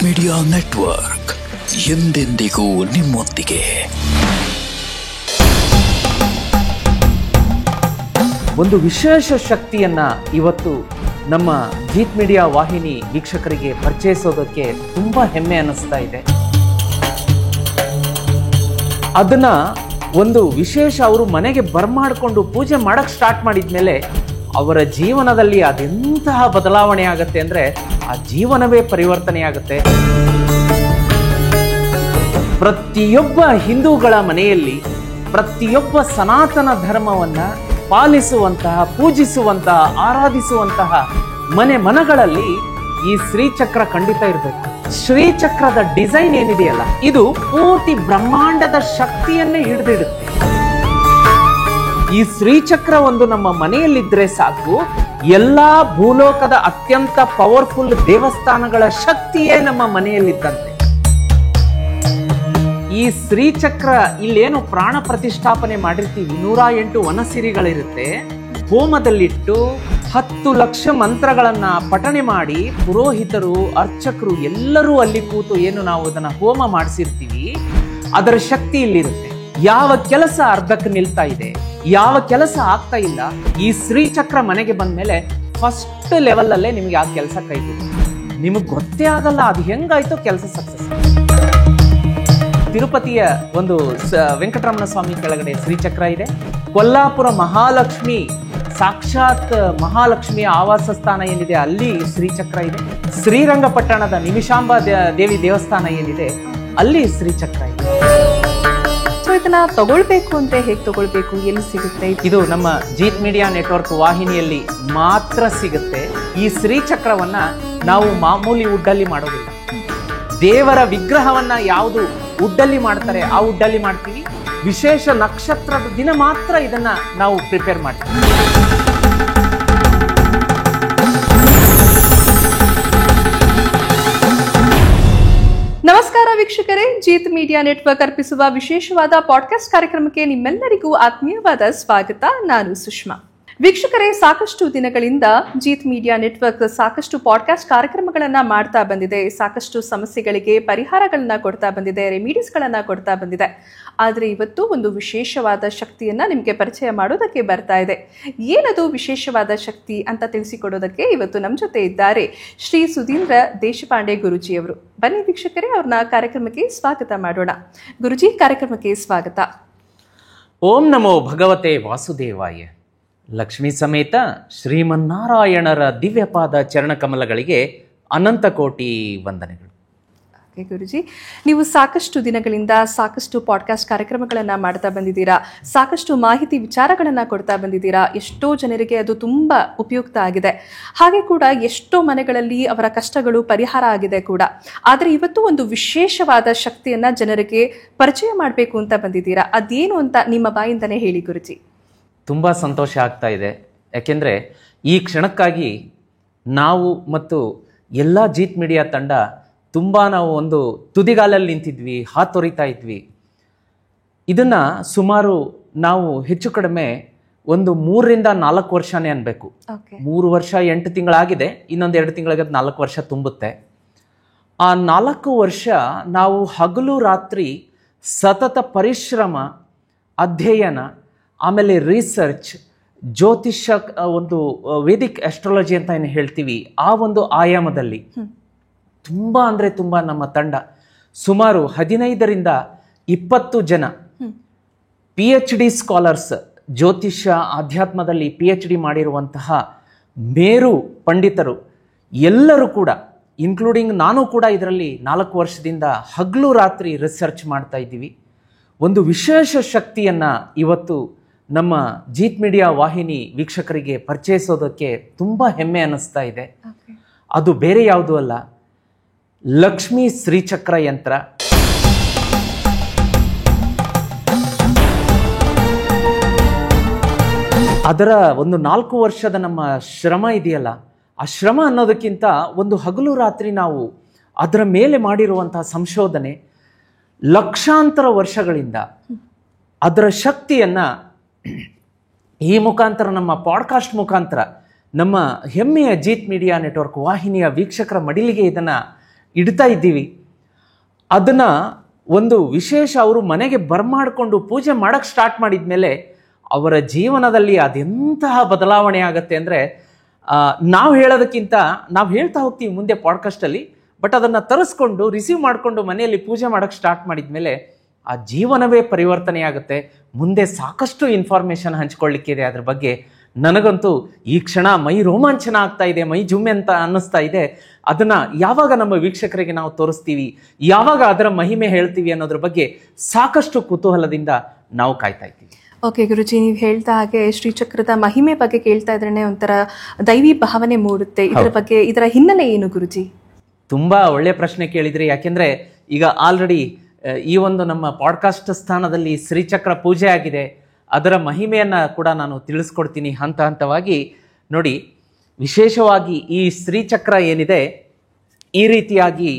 Jeet media network ಎಂದೆಂದಿಗೂ ನಿಮ್ಮೊಂದಿಗೆ. ಒಂದು ವಿಶೇಷ ಶಕ್ತಿಯನ್ನ ಇವತ್ತು ನಮ್ಮ ಜೀತ್ ಮೀಡಿಯಾ ವಾಹಿನಿ ವೀಕ್ಷಕರಿಗೆ ಪರಿಚಯಿಸೋದಕ್ಕೆ ತುಂಬಾ ಹೆಮ್ಮೆ ಅನ್ನಿಸ್ತಾ ಇದೆ. ಅದನ್ನ ಒಂದು ವಿಶೇಷ ಅವರು ಮನೆಗೆ ಬರ್ಮಾಡ್ಕೊಂಡು ಪೂಜೆ ಮಾಡಕ್ ಸ್ಟಾರ್ಟ್ ಮಾಡಿದ್ಮೇಲೆ ಅವರ ಜೀವನದಲ್ಲಿ ಅದೆಂತಹ ಬದಲಾವಣೆ ಆಗುತ್ತೆ ಅಂದ್ರೆ ಆ ಜೀವನವೇ ಪರಿವರ್ತನೆ ಆಗುತ್ತೆ. ಪ್ರತಿಯೊಬ್ಬ ಹಿಂದೂಗಳ ಮನೆಯಲ್ಲಿ ಪ್ರತಿಯೊಬ್ಬ ಸನಾತನ ಧರ್ಮವನ್ನ ಪಾಲಿಸುವಂತಹ, ಪೂಜಿಸುವಂತಹ, ಆರಾಧಿಸುವಂತಹ ಮನೆಗಳಲ್ಲಿ ಈ ಶ್ರೀಚಕ್ರ ಖಂಡಿತ ಇರಬೇಕು. ಶ್ರೀಚಕ್ರದ ಡಿಸೈನ್ ಏನಿದೆಯಲ್ಲ, ಇದು ಪೂರ್ತಿ ಬ್ರಹ್ಮಾಂಡದ ಶಕ್ತಿಯನ್ನೇ ಹಿಡಿದಿಡುತ್ತೆ. ಈ ಶ್ರೀಚಕ್ರ ಒಂದು ನಮ್ಮ ಮನೆಯಲ್ಲಿದ್ರೆ ಸಾಕು, ಎಲ್ಲಾ ಭೂಲೋಕದ ಅತ್ಯಂತ ಪವರ್ಫುಲ್ ದೇವಸ್ಥಾನಗಳ ಶಕ್ತಿಯೇ ನಮ್ಮ ಮನೆಯಲ್ಲಿದ್ದಂತೆ. ಈ ಶ್ರೀಚಕ್ರ ಇಲ್ಲೇನು ಪ್ರಾಣ ಪ್ರತಿಷ್ಠಾಪನೆ ಮಾಡಿರ್ತೀವಿ, 108 ವನಸಿರಿಗಳಿರುತ್ತೆ. ಹೋಮದಲ್ಲಿಟ್ಟು 10 ಲಕ್ಷ ಮಂತ್ರಗಳನ್ನ ಪಠಣೆ ಮಾಡಿ ಪುರೋಹಿತರು, ಅರ್ಚಕರು ಎಲ್ಲರೂ ಅಲ್ಲಿ ಕೂತು ಏನು ನಾವು ಅದನ್ನ ಹೋಮ ಮಾಡಿಸಿರ್ತೀವಿ, ಅದರ ಶಕ್ತಿ ಇಲ್ಲಿರುತ್ತೆ. ಯಾವ ಕೆಲಸ ಅರ್ಧಕ್ಕೆ ನಿಲ್ತಾ ಇದೆ, ಯಾವ ಕೆಲಸ ಆಗ್ತಾ ಇಲ್ಲ, ಈ ಶ್ರೀಚಕ್ರ ಮನೆಗೆ ಬಂದ್ಮೇಲೆ ಫಸ್ಟ್ ಲೆವೆಲ್ ಅಲ್ಲೇ ನಿಮ್ಗೆ ಆ ಕೆಲಸ ಕೈಗಿದೆ. ನಿಮಗ್ ಗೊತ್ತೇ ಆಗಲ್ಲ ಅದು ಹೆಂಗಾಯ್ತು ಕೆಲಸ ಸಕ್ಸಸ್. ತಿರುಪತಿಯ ಒಂದು ವೆಂಕಟರಮಣ ಸ್ವಾಮಿ ಕೆಳಗಡೆ ಶ್ರೀಚಕ್ರ ಇದೆ. ಕೊಲ್ಲಾಪುರ ಮಹಾಲಕ್ಷ್ಮಿ, ಸಾಕ್ಷಾತ್ ಮಹಾಲಕ್ಷ್ಮಿಯ ಆವಾಸ ಸ್ಥಾನ ಏನಿದೆ ಅಲ್ಲಿ ಶ್ರೀಚಕ್ರ ಇದೆ. ಶ್ರೀರಂಗಪಟ್ಟಣದ ನಿಮಿಷಾಂಬ ದೇವಿ ದೇವಸ್ಥಾನ ಏನಿದೆ ಅಲ್ಲಿ ಶ್ರೀಚಕ್ರ ಇದೆ. ಇದನ್ನ ತಗೊಳ್ಬೇಕು ಅಂದ್ರೆ ಹೇಗೆ ತಗೊಳ್ಬೇಕು, ಎಲ್ಲಿ ಸಿಗುತ್ತೆ? ಇದು ನಮ್ಮ ಜೀತ್ ಮೀಡಿಯಾ ನೆಟ್ವರ್ಕ್ ವಾಹಿನಿಯಲ್ಲಿ ಮಾತ್ರ ಸಿಗುತ್ತೆ. ಈ ಶ್ರೀಚಕ್ರವನ್ನ ನಾವು ಮಾಮೂಲಿ ವುಡ್ಡಲ್ಲಿ ಮಾಡೋದಿಲ್ಲ. ದೇವರ ವಿಗ್ರಹವನ್ನ ಯಾವುದು ವುಡ್ಡಲ್ಲಿ ಮಾಡ್ತಾರೆ ಆ ವುಡ್ಡಲ್ಲಿ ಮಾಡ್ತೀವಿ. ವಿಶೇಷ ನಕ್ಷತ್ರದ ದಿನ ಮಾತ್ರ ಇದನ್ನ ನಾವು ಪ್ರಿಪೇರ್ ಮಾಡ್ತೀವಿ. ನಮಸ್ಕಾರ ವೀಕ್ಷಕರೇ, ಜೀತ್ ಮೀಡಿಯಾ ನೆಟ್ವರ್ಕ್ ಅರ್ಪಿಸುವ ವಿಶೇಷವಾದ ಪಾಡ್ಕಾಸ್ಟ್ ಕಾರ್ಯಕ್ರಮಕ್ಕೆ ನಿಮ್ಮೆಲ್ಲರಿಗೂ ಆತ್ಮೀಯವಾದ ಸ್ವಾಗತ. ನಾನು ಸುಷ್ಮಾ. ವೀಕ್ಷಕರೇ, ಸಾಕಷ್ಟು ದಿನಗಳಿಂದ ಜೀತ್ ಮೀಡಿಯಾ ನೆಟ್ವರ್ಕ್ ಸಾಕಷ್ಟು ಪಾಡ್ಕಾಸ್ಟ್ ಕಾರ್ಯಕ್ರಮಗಳನ್ನ ಮಾಡ್ತಾ ಬಂದಿದೆ. ಸಾಕಷ್ಟು ಸಮಸ್ಯೆಗಳಿಗೆ ಪರಿಹಾರಗಳನ್ನ ಕೊಡ್ತಾ ಬಂದಿದೆ, ರೆಮಿಡೀಸ್ಗಳನ್ನ ಕೊಡ್ತಾ ಬಂದಿದೆ. ಆದರೆ ಇವತ್ತು ಒಂದು ವಿಶೇಷವಾದ ಶಕ್ತಿಯನ್ನ ನಿಮಗೆ ಪರಿಚಯ ಮಾಡೋದಕ್ಕೆ ಬರ್ತಾ ಇದೆ. ಏನದು ವಿಶೇಷವಾದ ಶಕ್ತಿ ಅಂತ ತಿಳಿಸಿಕೊಡೋದಕ್ಕೆ ಇವತ್ತು ನಮ್ಮ ಜೊತೆ ಇದ್ದಾರೆ ಶ್ರೀ ಸುಧೀಂದ್ರ ದೇಶಪಾಂಡೆ ಗುರುಜಿಯವರು. ಬನ್ನಿ ವೀಕ್ಷಕರೇ, ಅವ್ರನ್ನ ಕಾರ್ಯಕ್ರಮಕ್ಕೆ ಸ್ವಾಗತ ಮಾಡೋಣ. ಗುರುಜಿ, ಕಾರ್ಯಕ್ರಮಕ್ಕೆ ಸ್ವಾಗತ. ಓಂ ನಮೋ ಭಗವತೆ ವಾಸುದೇವಾಯ. ಲಕ್ಷ್ಮೀ ಸಮೇತ ಶ್ರೀಮನ್ನಾರಾಯಣರ ದಿವ್ಯಪಾದ ಚರಣಕಮಲಗಳಿಗೆ ಅನಂತ ಕೋಟಿ ವಂದನೆಗಳು. ಓಕೆ ಗುರುಜಿ, ನೀವು ಸಾಕಷ್ಟು ದಿನಗಳಿಂದ ಸಾಕಷ್ಟು ಪಾಡ್ಕಾಸ್ಟ್ ಕಾರ್ಯಕ್ರಮಗಳನ್ನು ಮಾಡ್ತಾ ಬಂದಿದ್ದೀರಾ, ಸಾಕಷ್ಟು ಮಾಹಿತಿ ವಿಚಾರಗಳನ್ನು ಕೊಡ್ತಾ ಬಂದಿದ್ದೀರಾ. ಎಷ್ಟೋ ಜನರಿಗೆ ಅದು ತುಂಬ ಉಪಯುಕ್ತ ಆಗಿದೆ. ಹಾಗೆ ಕೂಡ ಎಷ್ಟೋ ಮನೆಗಳಲ್ಲಿ ಅವರ ಕಷ್ಟಗಳು ಪರಿಹಾರ ಆಗಿದೆ ಕೂಡ. ಆದರೆ ಇವತ್ತು ಒಂದು ವಿಶೇಷವಾದ ಶಕ್ತಿಯನ್ನು ಜನರಿಗೆ ಪರಿಚಯ ಮಾಡಬೇಕು ಅಂತ ಬಂದಿದ್ದೀರಾ. ಅದೇನು ಅಂತ ನಿಮ್ಮ ಬಾಯಿಂದನೇ ಹೇಳಿ ಗುರುಜಿ. ತುಂಬ ಸಂತೋಷ ಆಗ್ತಾ ಇದೆ. ಯಾಕೆಂದರೆ ಈ ಕ್ಷಣಕ್ಕಾಗಿ ನಾವು ಮತ್ತು ಎಲ್ಲ ಜೀತ್ ಮೀಡಿಯಾ ತಂಡ ನಾವು ಒಂದು ತುದಿಗಾಲಲ್ಲಿ ನಿಂತಿದ್ವಿ, ಹಾತೊರಿತಾ ಇದ್ವಿ. ಇದನ್ನು ಸುಮಾರು ನಾವು ಹೆಚ್ಚು ಕಡಿಮೆ ಒಂದು 3-4 ವರ್ಷನೇ ಅನ್ಬೇಕು. 3 ವರ್ಷ 8 ತಿಂಗಳಾಗಿದೆ, ಇನ್ನೊಂದು 2 ತಿಂಗಳಿಗೆ 4 ವರ್ಷ ತುಂಬುತ್ತೆ. ಆ 4 ವರ್ಷ ನಾವು ಹಗಲು ರಾತ್ರಿ ಸತತ ಪರಿಶ್ರಮ, ಅಧ್ಯಯನ, ಆಮೇಲೆ ರಿಸರ್ಚ್, ಜ್ಯೋತಿಷ್ಯ, ಒಂದು ವೇದಿಕ್ ಆಸ್ಟ್ರಾಲಜಿ ಅಂತ ಏನು ಹೇಳ್ತೀವಿ, ಆ ಒಂದು ಆಯಾಮದಲ್ಲಿ ತುಂಬ ಅಂದರೆ ತುಂಬ ನಮ್ಮ ತಂಡ ಸುಮಾರು 15-20 ಜನ PhD ಸ್ಕಾಲರ್ಸ್, ಜ್ಯೋತಿಷ್ಯ ಆಧ್ಯಾತ್ಮದಲ್ಲಿ PhD ಮಾಡಿರುವಂತಹ ಮೇರು ಪಂಡಿತರು ಎಲ್ಲರೂ ಕೂಡ, ಇನ್ಕ್ಲೂಡಿಂಗ್ ನಾನು ಕೂಡ ಇದರಲ್ಲಿ 4 ವರ್ಷದಿಂದ ಹಗಲು ರಾತ್ರಿ ರಿಸರ್ಚ್ ಮಾಡ್ತಾ ಇದ್ದೀವಿ. ಒಂದು ವಿಶೇಷ ಶಕ್ತಿಯನ್ನು ಇವತ್ತು ನಮ್ಮ ಜೀತ್ ಮೀಡಿಯಾ ವಾಹಿನಿ ವೀಕ್ಷಕರಿಗೆ ಪರಿಚಯಿಸೋದಕ್ಕೆ ತುಂಬ ಹೆಮ್ಮೆ ಅನ್ನಿಸ್ತಾ ಇದೆ. ಅದು ಬೇರೆ ಯಾವುದೂ ಅಲ್ಲ, ಲಕ್ಷ್ಮೀ ಶ್ರೀಚಕ್ರ ಯಂತ್ರ. ಅದರ ಒಂದು 4 ವರ್ಷದ ನಮ್ಮ ಶ್ರಮ ಇದೆಯಲ್ಲ, ಆ ಶ್ರಮ ಅನ್ನೋದಕ್ಕಿಂತ ಒಂದು ಹಗಲು ರಾತ್ರಿ ನಾವು ಅದರ ಮೇಲೆ ಮಾಡಿರುವಂತಹ ಸಂಶೋಧನೆ, ಲಕ್ಷಾಂತರ ವರ್ಷಗಳಿಂದ ಅದರ ಶಕ್ತಿಯನ್ನು ಈ ಮುಖಾಂತರ, ನಮ್ಮ ಪಾಡ್ಕಾಸ್ಟ್ ಮುಖಾಂತರ ನಮ್ಮ ಹೆಮ್ಮೆಯ ಜೀತ್ ಮೀಡಿಯಾ ನೆಟ್ವರ್ಕ್ ವಾಹಿನಿಯ ವೀಕ್ಷಕರ ಮಡಿಲಿಗೆ ಇದನ್ನು ಇಡ್ತಾ ಇದ್ದೀವಿ. ಅದನ್ನ ಒಂದು ವಿಶೇಷ ಅವರು ಮನೆಗೆ ಬರ್ಮಾಡಿಕೊಂಡು ಪೂಜೆ ಮಾಡಕ್ಕೆ ಸ್ಟಾರ್ಟ್ ಮಾಡಿದ್ಮೇಲೆ ಅವರ ಜೀವನದಲ್ಲಿ ಅದೆಂತಹ ಬದಲಾವಣೆ ಆಗುತ್ತೆ ಅಂದರೆ, ನಾವು ಹೇಳೋದಕ್ಕಿಂತ ನಾವು ಹೇಳ್ತಾ ಹೋಗ್ತೀವಿ ಮುಂದೆ ಪಾಡ್ಕಾಸ್ಟಲ್ಲಿ, ಬಟ್ ಅದನ್ನು ತರಿಸ್ಕೊಂಡು ರಿಸೀವ್ ಮಾಡಿಕೊಂಡು ಮನೆಯಲ್ಲಿ ಪೂಜೆ ಮಾಡೋಕ್ಕೆ ಸ್ಟಾರ್ಟ್ ಮಾಡಿದ್ಮೇಲೆ ಆ ಜೀವನವೇ ಪರಿವರ್ತನೆ ಆಗುತ್ತೆ. ಮುಂದೆ ಸಾಕಷ್ಟು ಇನ್ಫಾರ್ಮೇಷನ್ ಹಂಚ್ಕೊಳ್ಳಿಕ್ಕಿದೆ ಅದ್ರ ಬಗ್ಗೆ. ನನಗಂತೂ ಈ ಕ್ಷಣ ಮೈ ರೋಮಾಂಚನ ಆಗ್ತಾ ಇದೆ, ಮೈ ಜುಮ್ಮೆ ಅಂತ ಅನ್ನಿಸ್ತಾ ಇದೆ. ಅದನ್ನು ಯಾವಾಗ ನಮ್ಮ ವೀಕ್ಷಕರಿಗೆ ನಾವು ತೋರಿಸ್ತೀವಿ, ಯಾವಾಗ ಅದರ ಮಹಿಮೆ ಹೇಳ್ತೀವಿ ಅನ್ನೋದ್ರ ಬಗ್ಗೆ ಸಾಕಷ್ಟು ಕುತೂಹಲದಿಂದ ನಾವು ಕಾಯ್ತಾ ಇದ್ದೀವಿ. ಓಕೆ ಗುರುಜಿ, ನೀವು ಹೇಳ್ತಾ ಹಾಗೆ ಶ್ರೀಚಕ್ರದ ಮಹಿಮೆ ಬಗ್ಗೆ ಕೇಳ್ತಾ ಇದ್ರೇನೆ ಒಂಥರ ದೈವಿ ಭಾವನೆ ಮೂಡುತ್ತೆ. ಇದರ ಬಗ್ಗೆ, ಇದರ ಹಿನ್ನೆಲೆ ಏನು ಗುರುಜಿ? ತುಂಬ ಒಳ್ಳೆಯ ಪ್ರಶ್ನೆ ಕೇಳಿದ್ರಿ. ಯಾಕೆಂದರೆ ಈಗ ಆಲ್ರೆಡಿ ಈ ಒಂದು ನಮ್ಮ ಪಾಡ್ಕಾಸ್ಟ್ ಸ್ಥಾನದಲ್ಲಿ ಶ್ರೀಚಕ್ರ ಪೂಜೆ ಆಗಿದೆ. ಅದರ ಮಹಿಮೆಯನ್ನು ಕೂಡ ನಾನು ತಿಳಿಸ್ಕೊಡ್ತೀನಿ ಹಂತ ಹಂತವಾಗಿ. ನೋಡಿ, ವಿಶೇಷವಾಗಿ ಈ ಶ್ರೀಚಕ್ರ ಏನಿದೆ, ಈ ರೀತಿಯಾಗಿ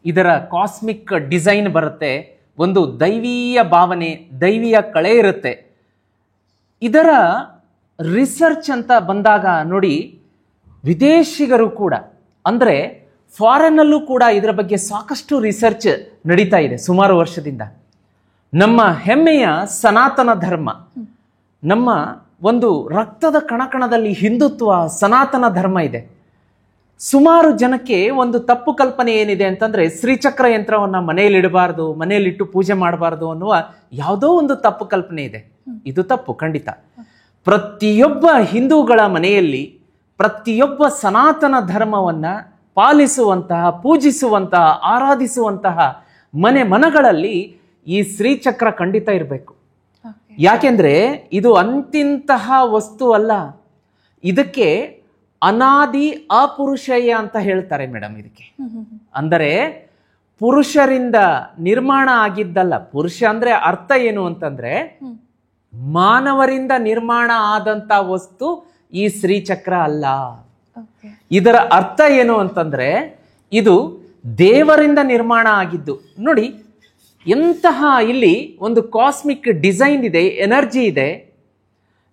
ಇದರ ಕಾಸ್ಮಿಕ್ ಡಿಸೈನ್ ಬರುತ್ತೆ. ಒಂದು ದೈವೀಯ ಭಾವನೆ, ದೈವೀಯ ಕಳೆ ಇರುತ್ತೆ. ಇದರ ರಿಸರ್ಚ್ ಅಂತ ಬಂದಾಗ ನೋಡಿ, ವಿದೇಶಿಗರು ಕೂಡ, ಅಂದರೆ ಫಾರಿನ್ನಲ್ಲೂ ಕೂಡ ಇದರ ಬಗ್ಗೆ ಸಾಕಷ್ಟು ರಿಸರ್ಚ್ ನಡೀತಾ ಇದೆ ಸುಮಾರು ವರ್ಷದಿಂದ. ನಮ್ಮ ಹೆಮ್ಮೆಯ ಸನಾತನ ಧರ್ಮ, ನಮ್ಮ ಒಂದು ರಕ್ತದ ಕಣಕಣದಲ್ಲಿ ಹಿಂದುತ್ವ, ಸನಾತನ ಧರ್ಮ ಇದೆ. ಸುಮಾರು ಜನಕ್ಕೆ ಒಂದು ತಪ್ಪು ಕಲ್ಪನೆ ಏನಿದೆ ಅಂತಂದ್ರೆ, ಶ್ರೀಚಕ್ರ ಯಂತ್ರವನ್ನು ಮನೆಯಲ್ಲಿ ಇಡಬಾರ್ದು, ಮನೆಯಲ್ಲಿಟ್ಟು ಪೂಜೆ ಮಾಡಬಾರ್ದು ಅನ್ನುವ ಯಾವುದೋ ಒಂದು ತಪ್ಪು ಕಲ್ಪನೆ ಇದೆ. ಇದು ತಪ್ಪು, ಖಂಡಿತ. ಪ್ರತಿಯೊಬ್ಬ ಹಿಂದೂಗಳ ಮನೆಯಲ್ಲಿ, ಪ್ರತಿಯೊಬ್ಬ ಸನಾತನ ಧರ್ಮವನ್ನ ಪಾಲಿಸುವಂತಹ, ಪೂಜಿಸುವಂತಹ, ಆರಾಧಿಸುವಂತಹ ಮನೆಗಳಲ್ಲಿ ಈ ಶ್ರೀಚಕ್ರ ಖಂಡಿತ ಇರಬೇಕು. ಯಾಕೆಂದ್ರೆ ಇದು ಅಂತಿಂತಹ ವಸ್ತು ಅಲ್ಲ. ಇದಕ್ಕೆ ಅನಾದಿ ಅಪುರುಷೇಯ ಅಂತ ಹೇಳ್ತಾರೆ ಮೇಡಮ್. ಇದಕ್ಕೆ ಅಂದರೆ ಪುರುಷರಿಂದ ನಿರ್ಮಾಣ ಆಗಿದ್ದಲ್ಲ. ಪುರುಷ ಅಂದ್ರೆ ಅರ್ಥ ಏನು ಅಂತಂದ್ರೆ, ಮಾನವರಿಂದ ನಿರ್ಮಾಣ ಆದಂತ ವಸ್ತು ಈ ಶ್ರೀಚಕ್ರ ಅಲ್ಲ. ಇದರ ಅರ್ಥ ಏನು ಅಂತಂದ್ರೆ, ಇದು ದೇವರಿಂದ ನಿರ್ಮಾಣ ಆಗಿದ್ದು. ನೋಡಿ ಎಂತಹ ಇಲ್ಲಿ ಒಂದು ಕಾಸ್ಮಿಕ್ ಡಿಸೈನ್ ಇದೆ, ಎನರ್ಜಿ ಇದೆ.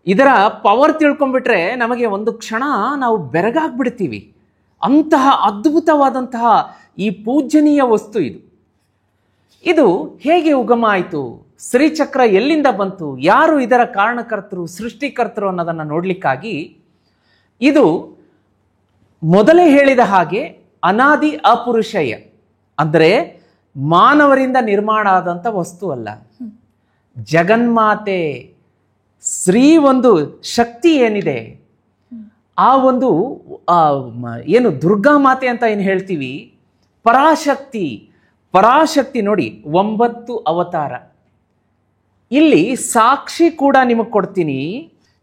ಇದರ ಪವರ್ ತಿಳ್ಕೊಂಡ್ಬಿಟ್ರೆ ನಮಗೆ ಒಂದು ಕ್ಷಣ ನಾವು ಬೆರಗಾಗ್ಬಿಡ್ತೀವಿ. ಅಂತಹ ಅದ್ಭುತವಾದಂತಹ ಈ ಪೂಜನೀಯ ವಸ್ತು ಇದು. ಇದು ಹೇಗೆ ಉಗಮ ಆಯಿತು, ಶ್ರೀಚಕ್ರ ಎಲ್ಲಿಂದ ಬಂತು, ಯಾರು ಇದರ ಕಾರಣಕರ್ತರು, ಸೃಷ್ಟಿಕರ್ತರು ಅನ್ನೋದನ್ನು ನೋಡ್ಲಿಕ್ಕಾಗಿ, ಇದು ಮೊದಲೇ ಹೇಳಿದ ಹಾಗೆ ಅನಾದಿ ಅಪುರುಷೇಯ, ಅಂದರೆ ಮಾನವರಿಂದ ನಿರ್ಮಾಣ ಆದಂಥ ವಸ್ತು ಅಲ್ಲ. ಜಗನ್ಮಾತೆ ಶ್ರೀ ಒಂದು ಶಕ್ತಿ ಏನಿದೆ, ಆ ಒಂದು ಏನು ದುರ್ಗಾ ಮಾತೆ ಅಂತ ಏನು ಹೇಳ್ತೀವಿ, ಪರಾಶಕ್ತಿ ನೋಡಿ 9 ಅವತಾರ. ಇಲ್ಲಿ ಸಾಕ್ಷಿ ಕೂಡ ನಿಮಗೆ ಕೊಡ್ತೀನಿ.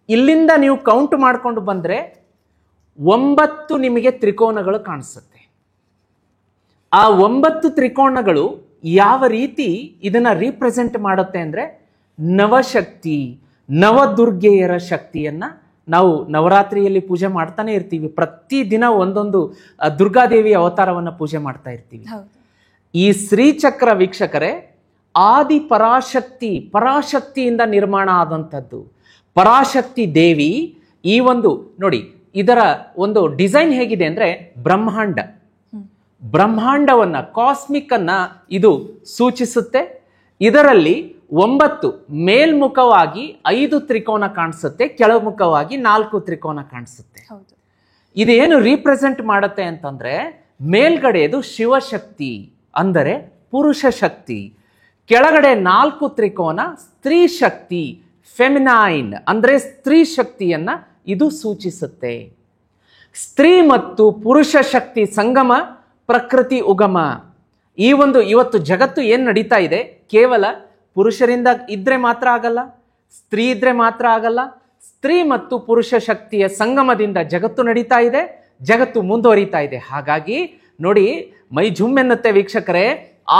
ಇಲ್ಲಿಂದ ನೀವು ಕೌಂಟ್ ಮಾಡ್ಕೊಂಡು ಬಂದರೆ 9 ನಿಮಗೆ ತ್ರಿಕೋನಗಳು ಕಾಣಿಸುತ್ತೆ. ಆ 9 ತ್ರಿಕೋನಗಳು ಯಾವ ರೀತಿ ಇದನ್ನ ರೀಪ್ರೆಸೆಂಟ್ ಮಾಡುತ್ತೆ ಅಂದ್ರೆ, ನವಶಕ್ತಿ, ನವದುರ್ಗೆಯರ ಶಕ್ತಿಯನ್ನ ನಾವು ನವರಾತ್ರಿಯಲ್ಲಿ ಪೂಜೆ ಮಾಡ್ತಾನೆ ಇರ್ತೀವಿ. ಪ್ರತಿದಿನ ಒಂದೊಂದು ದುರ್ಗಾದೇವಿ ಅವತಾರವನ್ನ ಪೂಜೆ ಮಾಡ್ತಾ ಇರ್ತೀವಿ. ಈ ಶ್ರೀಚಕ್ರ ವೀಕ್ಷಕರೇ, ಆದಿ ಪರಾಶಕ್ತಿಯಿಂದ ನಿರ್ಮಾಣ ಆದಂಥದ್ದು. ಪರಾಶಕ್ತಿ ದೇವಿ ಈ ಒಂದು ನೋಡಿ, ಇದರ ಒಂದು ಡಿಸೈನ್ ಹೇಗಿದೆ ಅಂದ್ರೆ, ಬ್ರಹ್ಮಾಂಡವನ್ನ, ಕಾಸ್ಮಿಕ್ ಅನ್ನ ಇದು ಸೂಚಿಸುತ್ತೆ. ಇದರಲ್ಲಿ 9 ಮೇಲ್ಮುಖವಾಗಿ 5 ತ್ರಿಕೋನ ಕಾಣಿಸುತ್ತೆ, ಕೆಳಮುಖವಾಗಿ 4 ತ್ರಿಕೋನ ಕಾಣಿಸುತ್ತೆ. ಇದೇನು ರೀಪ್ರೆಸೆಂಟ್ ಮಾಡುತ್ತೆ ಅಂತಂದ್ರೆ, ಮೇಲ್ಗಡೆದು ಶಿವಶಕ್ತಿ ಅಂದರೆ ಪುರುಷ ಶಕ್ತಿ, ಕೆಳಗಡೆ 4 ತ್ರಿಕೋನ ಸ್ತ್ರೀ ಶಕ್ತಿ, ಫೆಮಿನೈನ್ ಅಂದ್ರೆ ಸ್ತ್ರೀ ಶಕ್ತಿಯನ್ನ ಇದು ಸೂಚಿಸುತ್ತೆ. ಸ್ತ್ರೀ ಮತ್ತು ಪುರುಷ ಶಕ್ತಿ ಸಂಗಮ, ಪ್ರಕೃತಿ ಉಗಮ. ಈ ಒಂದು ಇವತ್ತು ಜಗತ್ತು ಏನು ನಡೀತಾ ಇದೆ, ಕೇವಲ ಪುರುಷರಿಂದ ಇದ್ರೆ ಮಾತ್ರ ಆಗಲ್ಲ, ಸ್ತ್ರೀ ಇದ್ರೆ ಮಾತ್ರ ಆಗಲ್ಲ. ಸ್ತ್ರೀ ಮತ್ತು ಪುರುಷ ಶಕ್ತಿಯ ಸಂಗಮದಿಂದ ಜಗತ್ತು ನಡೀತಾ ಇದೆ, ಜಗತ್ತು ಮುಂದುವರಿತಾ ಇದೆ. ಹಾಗಾಗಿ ನೋಡಿ, ಮೈ ಜುಮ್ಮೆನ್ನುತ್ತೆ ವೀಕ್ಷಕರೇ.